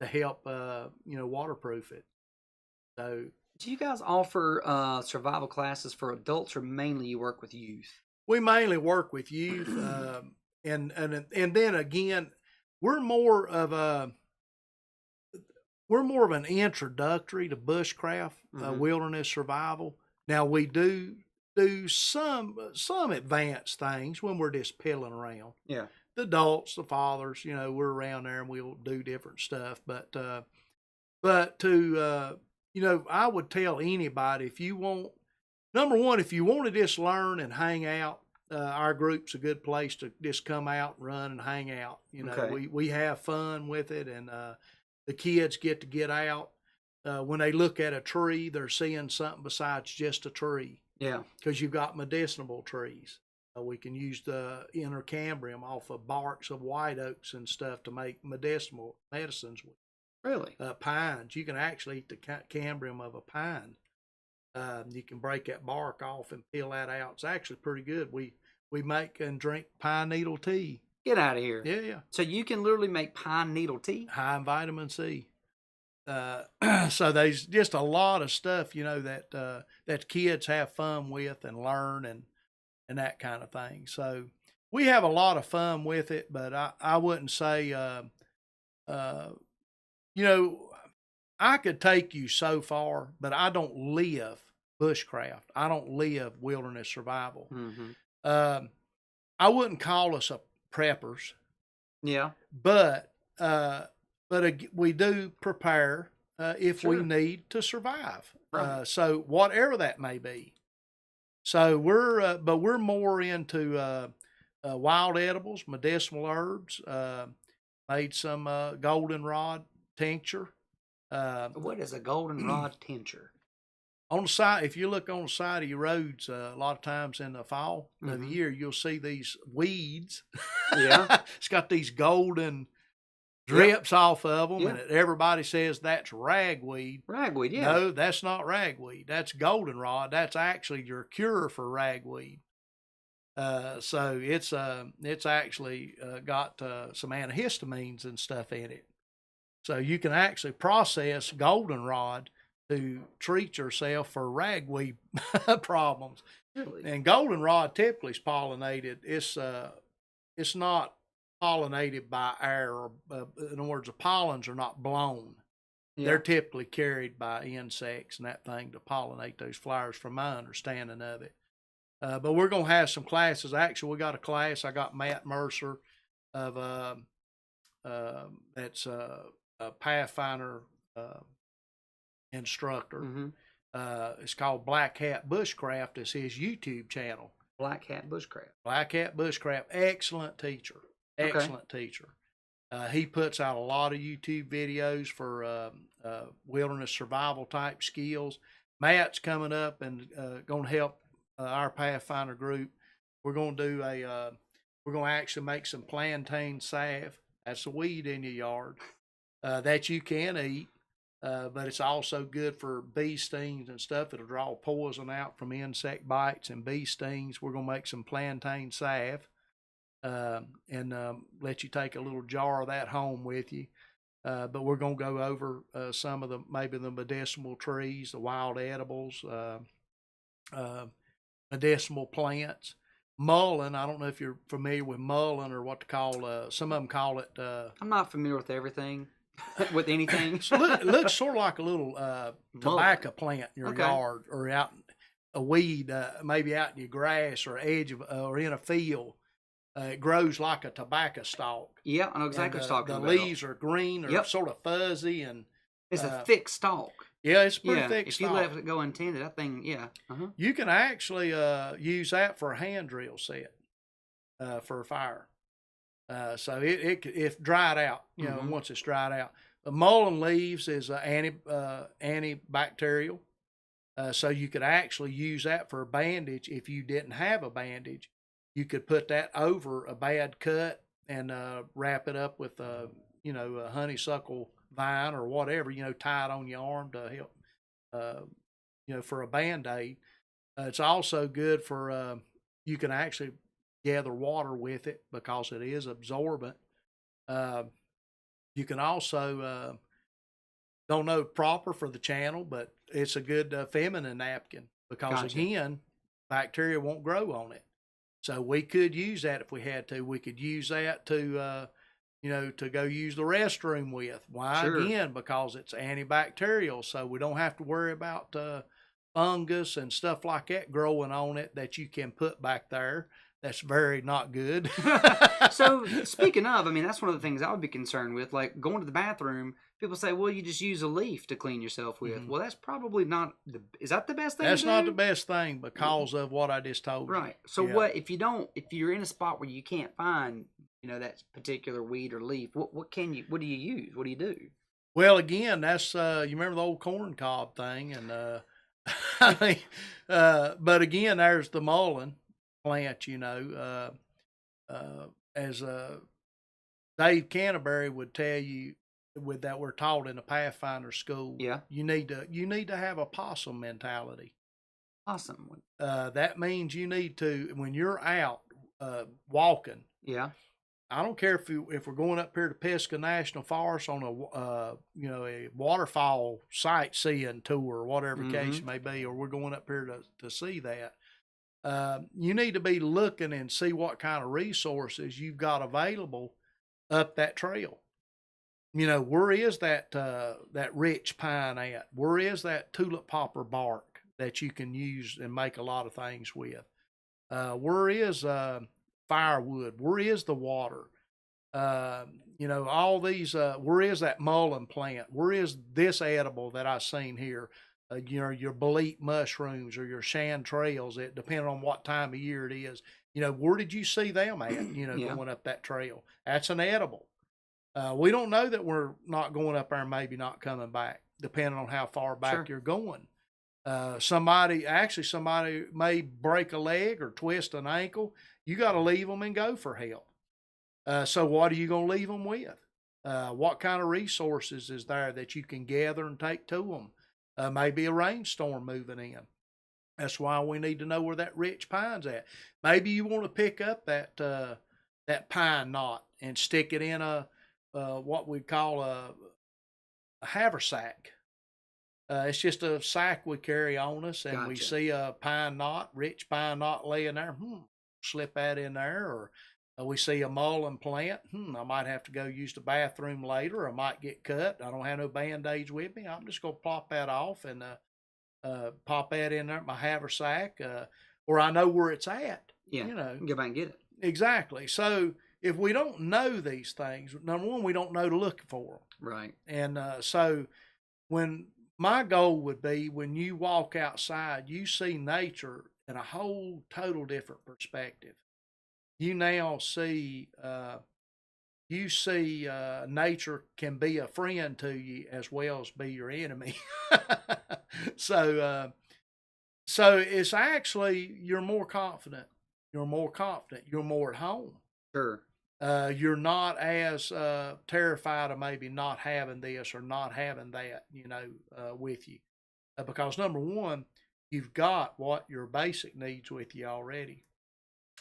to help, waterproof it. So, do you guys offer survival classes for adults, or mainly you work with youth? We mainly work with youth, and then again, we're more of we're more of an introductory to bushcraft, wilderness survival. Now we do some advanced things when we're just pilling around. Yeah. The adults, the fathers, we're around there and we'll do different stuff. But to I would tell anybody, if you want, number one, if you want to just learn and hang out, our group's a good place to just come out, run, and hang out. We have fun with it, and the kids get out. When they look at a tree, they're seeing something besides just a tree. Yeah. Because you've got medicinal trees. We can use the intercambium off of barks of white oaks and stuff to make medicinals with. Really? Pines. You can actually eat the cambium of a pine. You can break that bark off and peel that out. It's actually pretty good. We make and drink pine needle tea. Get out of here. Yeah. So you can literally make pine needle tea? High in vitamin C. So there's just a lot of stuff, that kids have fun with and learn and that kind of thing. So we have a lot of fun with it, but I wouldn't say, I could take you so far, but I don't live bushcraft. I don't live wilderness survival. Mm-hmm. I wouldn't call us a preppers. Yeah. But we do prepare if Sure. we need to survive. Right. So whatever that may be. So we're more into wild edibles, medicinal herbs. Made some goldenrod tincture. What is a goldenrod tincture? On the side, if you look on the side of your roads, a lot of times in the fall of the year, you'll see these weeds. Yeah. It's got these golden drips off of them, Yeah. and everybody says that's ragweed. Ragweed, yeah. No, that's not ragweed. That's goldenrod. That's actually your cure for ragweed. So it's actually got some antihistamines and stuff in it. So you can actually process goldenrod to treat yourself for ragweed problems. Really? And goldenrod typically is pollinated. It's not pollinated by air, or in other words, the pollens are not blown. Yeah. They're typically carried by insects and that thing to pollinate those flowers, from my understanding of it. But we're going to have some classes. Actually, we got a class. I got Matt Mercer of that's a Pathfinder instructor. Mm-hmm. It's called Black Hat Bushcraft. It's his YouTube channel. Black Hat Bushcraft. Black Hat Bushcraft. Excellent teacher. Excellent teacher. He puts out a lot of YouTube videos for wilderness survival type skills. Matt's coming up and going to help our Pathfinder group. We're going to we're going to actually make some plantain salve. That's a weed in your yard that you can eat, but it's also good for bee stings and stuff. It'll draw poison out from insect bites and bee stings. We're going to make some plantain salve and let you take a little jar of that home with you. But we're going to go over some of maybe the medicinal trees, the wild edibles, medicinal plants. Mullein, I don't know if you're familiar with mullein or what to call, some of them call it. I'm not familiar with everything, with anything. It looks sort of like a little tobacco plant in your yard, or out a weed, maybe out in your grass or edge of, or in a field. It grows like a tobacco stalk. Yeah, I know exactly what you're talking the about. The leaves are green or sort of fuzzy, and it's a thick stalk. Yeah, it's a pretty thick if stalk. If you let it go untended, that thing, You can actually use that for a hand drill set for a fire. So it if dried out, once it's dried out. The mullein leaves is antibacterial, so you could actually use that for a bandage. If you didn't have a bandage, you could put that over a bad cut and wrap it up with a honeysuckle vine or whatever, tie it on your arm to help, for a Band-Aid. It's also good for, you can actually gather water with it because it is absorbent. You can also, don't know proper for the channel, but it's a good feminine napkin because, again, bacteria won't grow on it. So we could use that if we had to. We could use that to to go use the restroom with. Why? Sure. Again, because it's antibacterial, so we don't have to worry about fungus and stuff like that growing on it that you can put back there. That's very not good. So speaking of, I mean, that's one of the things I would be concerned with. Like going to the bathroom, people say, well, you just use a leaf to clean yourself with. Well, that's probably not is that the best thing That's to do? not the best thing because of what I just told you. Right. So what if you're in a spot where you can't find, that particular weed or leaf, what do you use? What do you do? Well, again, that's you remember the old corn cob thing, and but again, there's the mullein plant. As Dave Canterbury would tell you, with that we're taught in the Pathfinder school. Yeah. You need to have a possum mentality. Possum. That means you need to, when you're out walking. Yeah. I don't care if we're going up here to Pisgah National Forest on a waterfall sightseeing tour or whatever case it may be, or we're going up here to see that. You need to be looking and see what kind of resources you've got available up that trail. Where is that rich pine at? Where is that tulip poplar bark that you can use and make a lot of things with? Where is firewood? Where is the water? All these, where is that mullein plant? Where is this edible that I've seen here? Your bolete mushrooms or your chanterelles, it depending on what time of year it is. Where did you see them at, going up that trail? That's an edible. We don't know that we're not going up there and maybe not coming back, depending on how far back you're going. Somebody may break a leg or twist an ankle. You got to leave them and go for help. So what are you going to leave them with? What kind of resources is there that you can gather and take to them? Maybe a rainstorm moving in. That's why we need to know where that rich pine's at. Maybe you want to pick up that pine knot and stick it in a what we call a haversack. It's just a sack we carry on us, and we see a rich pine knot laying there. Slip that in there, or we see a mullein plant. I might have to go use the bathroom later. I might get cut. I don't have no Band-Aids with me. I'm just going to plop that off and pop that in there, my haversack, or I know where it's at. Yeah, go back and get it. Exactly. So if we don't know these things, number one, we don't know to look for them. Right. And so my goal would be when you walk outside, you see nature in a whole total different perspective. You now see, nature can be a friend to you as well as be your enemy. So it's actually, you're more confident. You're more at home. Sure. You're not as terrified of maybe not having this or not having that, with you. Because number one, you've got what your basic needs with you already.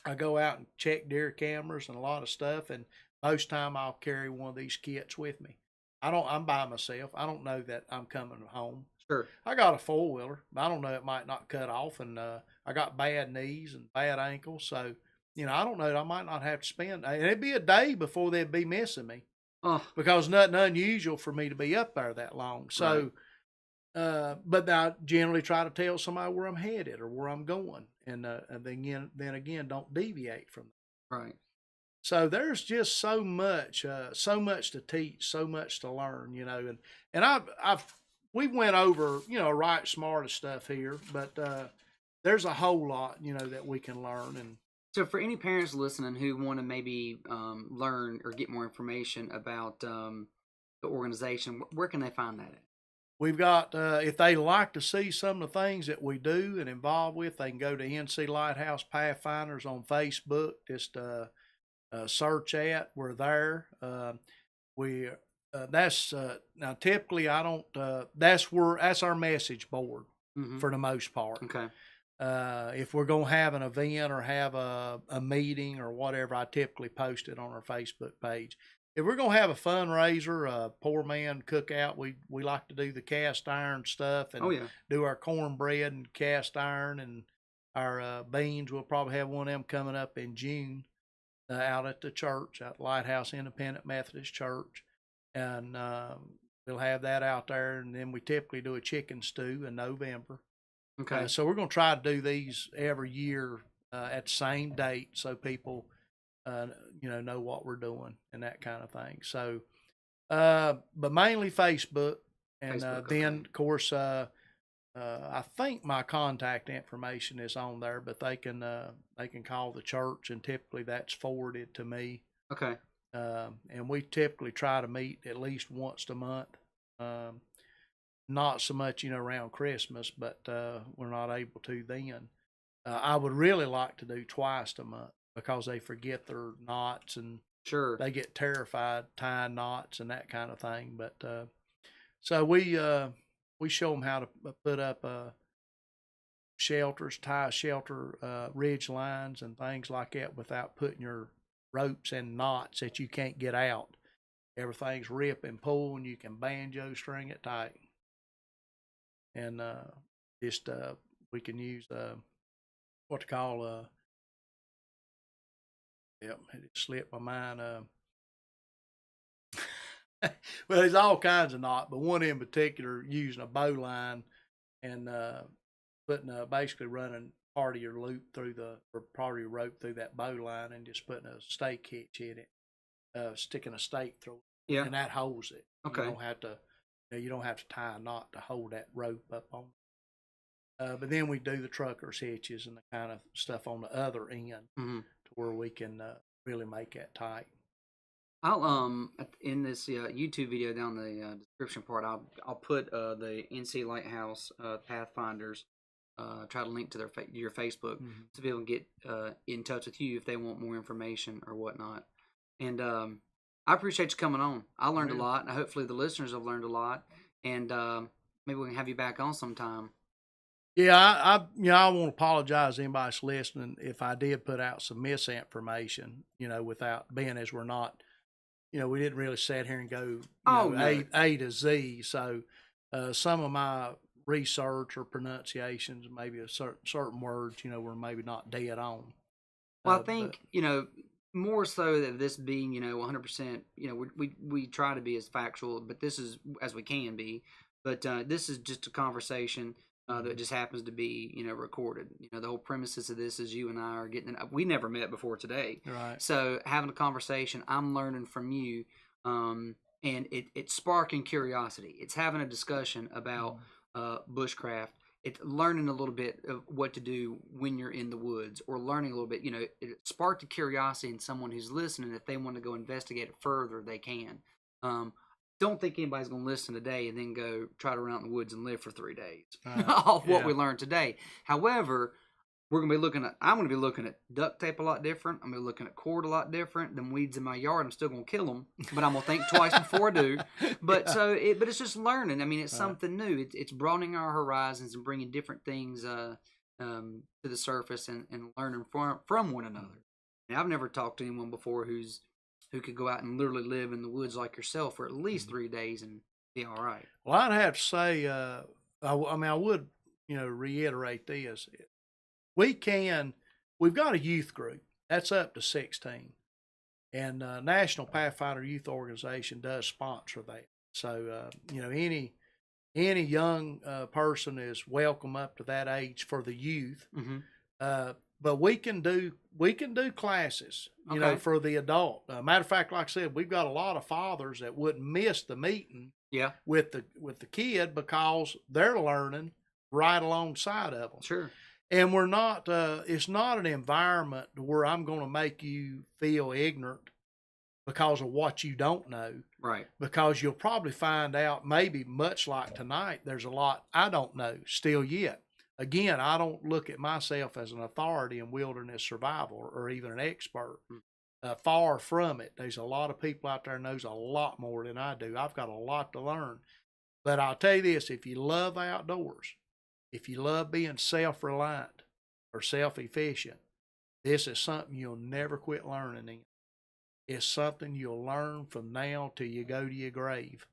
I go out and check deer cameras and a lot of stuff, and most time I'll carry one of these kits with me. I'm by myself. I don't know that I'm coming home. Sure. I got a 4-wheeler. I don't know, it might not cut off, and I got bad knees and bad ankles, so I don't know. I might not have to spend, and it'd be a day before they'd be missing me, because nothing unusual for me to be up there that long. So, but I generally try to tell somebody where I'm headed or where I'm going, and then again, don't deviate from that. Right. So there's just so much to teach, so much to learn, and we went over, right smartest stuff here, but there's a whole lot, that we can learn. And so for any parents listening who want to maybe learn or get more information about the organization, where can they find that at? We've got, if they like to see some of the things that we do and involved with, they can go to NC Lighthouse Pathfinders on Facebook. Just search at, we're there. Now typically I don't, that's our message board for the most part. Okay. If we're going to have an event or have a meeting or whatever, I typically post it on our Facebook page. If we're going to have a fundraiser, a poor man cookout, we like to do the cast iron stuff and do our cornbread and cast iron and our beans. We'll probably have one of them coming up in June. out at the church, at Lighthouse Independent Methodist Church. And we'll have that out there. And then we typically do a chicken stew in November. Okay. So we're going to try to do these every year at the same date so people, know what we're doing and that kind of thing. So, but mainly Facebook. And Facebook, then, okay. of course, I think my contact information is on there, but they can call the church, and typically that's forwarded to me. Okay. And we typically try to meet at least once a month. Not so much, around Christmas, but we're not able to then. I would really like to do twice a month because they forget their knots and Sure. they get terrified tying knots and that kind of thing. But so we show them how to put up shelters, tie shelter ridge lines and things like that without putting your ropes in knots that you can't get out. Everything's rip and pull, and you can banjo string it tight. And we can use what to call it slipped my mind. Well, there's all kinds of knots, but one in particular using a bow line and putting basically running part of your loop or part of your rope through that bow line and just putting a stake hitch in it, sticking a stake through it, and that holds it. Okay. You don't have to tie a knot to hold that rope up on. But then we do the trucker's hitches and the kind of stuff on the other end to where we can really make that tight. I'll in this YouTube video down the description part, I'll put the NC Lighthouse Pathfinders. Try to link to your Facebook to be able to get in touch with you if they want more information or whatnot. And I appreciate you coming on. I learned a lot, and hopefully the listeners have learned a lot. And maybe we can have you back on sometime. Yeah, I want to apologize to anybody that's listening if I did put out some misinformation, without being as we're not, we didn't really sit here and go A to Z. So some of my research or pronunciations, maybe a certain words, were maybe not dead on. Well, I think, more so that this being, 100%, we try to be as factual, but this is as we can be. But this is just a conversation that just happens to be, recorded. The whole premises of this is you and I are getting. We never met before today, right? So having a conversation, I'm learning from you, and it's sparking curiosity. It's having a discussion about bushcraft. It's learning a little bit of what to do when you're in the woods, or learning a little bit. It sparked a curiosity in someone who's listening. If they want to go investigate it further, they can. Don't think anybody's going to listen today and then go try to run out in the woods and live for 3 days off what we learned today. However, I'm going to be looking at duct tape a lot different. I'm going to be looking at cord a lot different. Them weeds in my yard, I'm still going to kill them, but I'm going to think twice before I do. But but it's just learning. I mean, it's something new. It's broadening our horizons and bringing different things to the surface and learning from one another. And I've never talked to anyone before who could go out and literally live in the woods like yourself for at least 3 days and be all right. Well, I'd have to say, I would, reiterate this. We've got a youth group that's up to 16, and National Pathfinder Youth Organization does sponsor that. So, any young person is welcome up to that age for the youth. But we can do classes, for the adult. Matter of fact, like I said, we've got a lot of fathers that wouldn't miss the meeting with the kid because they're learning right alongside of them. Sure. And we're not, it's not an environment where I'm going to make you feel ignorant because of what you don't know. Right. Because you'll probably find out, maybe much like tonight, there's a lot I don't know still yet. Again, I don't look at myself as an authority in wilderness survival or even an expert. Far from it. There's a lot of people out there knows a lot more than I do. I've got a lot to learn. But I'll tell you this, if you love outdoors, if you love being self-reliant or self-efficient, this is something you'll never quit learning in. It's something you'll learn from now till you go to your grave.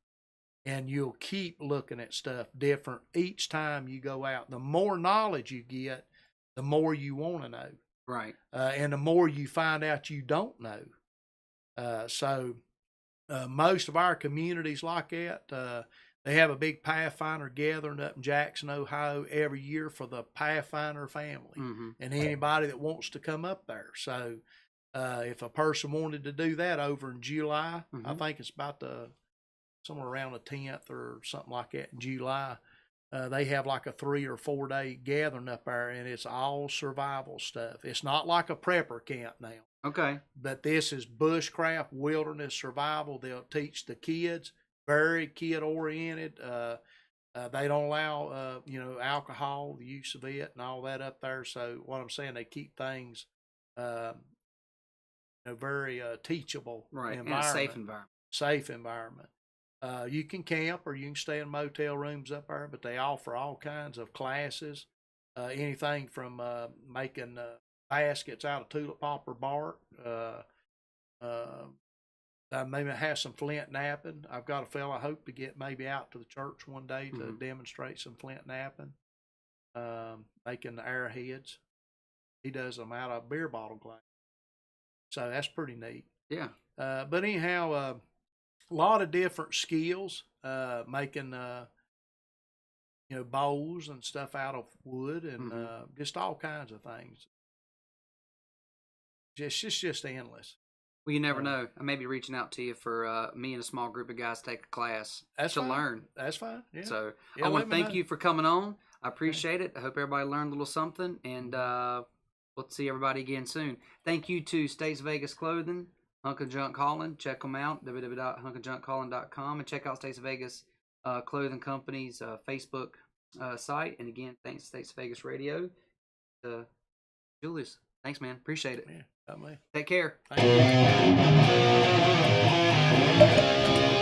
And you'll keep looking at stuff different each time you go out. The more knowledge you get, the more you want to know. Right. And the more you find out you don't know. Most of our communities like that, they have a big Pathfinder gathering up in Jackson, Ohio every year for the Pathfinder family and anybody that wants to come up there. So if a person wanted to do that over in July, I think it's about somewhere around the 10th or something like that in July, they have like a 3 or 4 day gathering up there, and it's all survival stuff. It's not like a prepper camp now. Okay. But this is bushcraft, wilderness survival. They'll teach the kids, very kid oriented. They don't allow, alcohol, the use of it and all that up there. So what I'm saying, they keep things, very teachable environment. And a safe environment. Safe environment. You can camp or you can stay in motel rooms up there, but they offer all kinds of classes, anything from making baskets out of tulip poplar bark. Maybe have some flint napping. I've got a fellow I hope to get maybe out to the church one day to demonstrate some flint napping, making the arrowheads. He does them out of beer bottle glass. So that's pretty neat. Yeah. But anyhow, a lot of different skills, making, bowls and stuff out of wood and just all kinds of things. Just endless. Well, you never know. I may be reaching out to you for me and a small group of guys take a class to learn. That's fine. Yeah. So I want to thank you for coming on. I appreciate it. I hope everybody learned a little something, and we'll see everybody again soon. Thank you to States Vegas Clothing, Hunk of Junk Calling. Check them out, www.hunkofjunkcalling.com, and check out States Vegas Clothing Company's Facebook site. And again, thanks to States Vegas Radio. Julius, thanks, man. Appreciate it. Yeah. Take care. Thank you.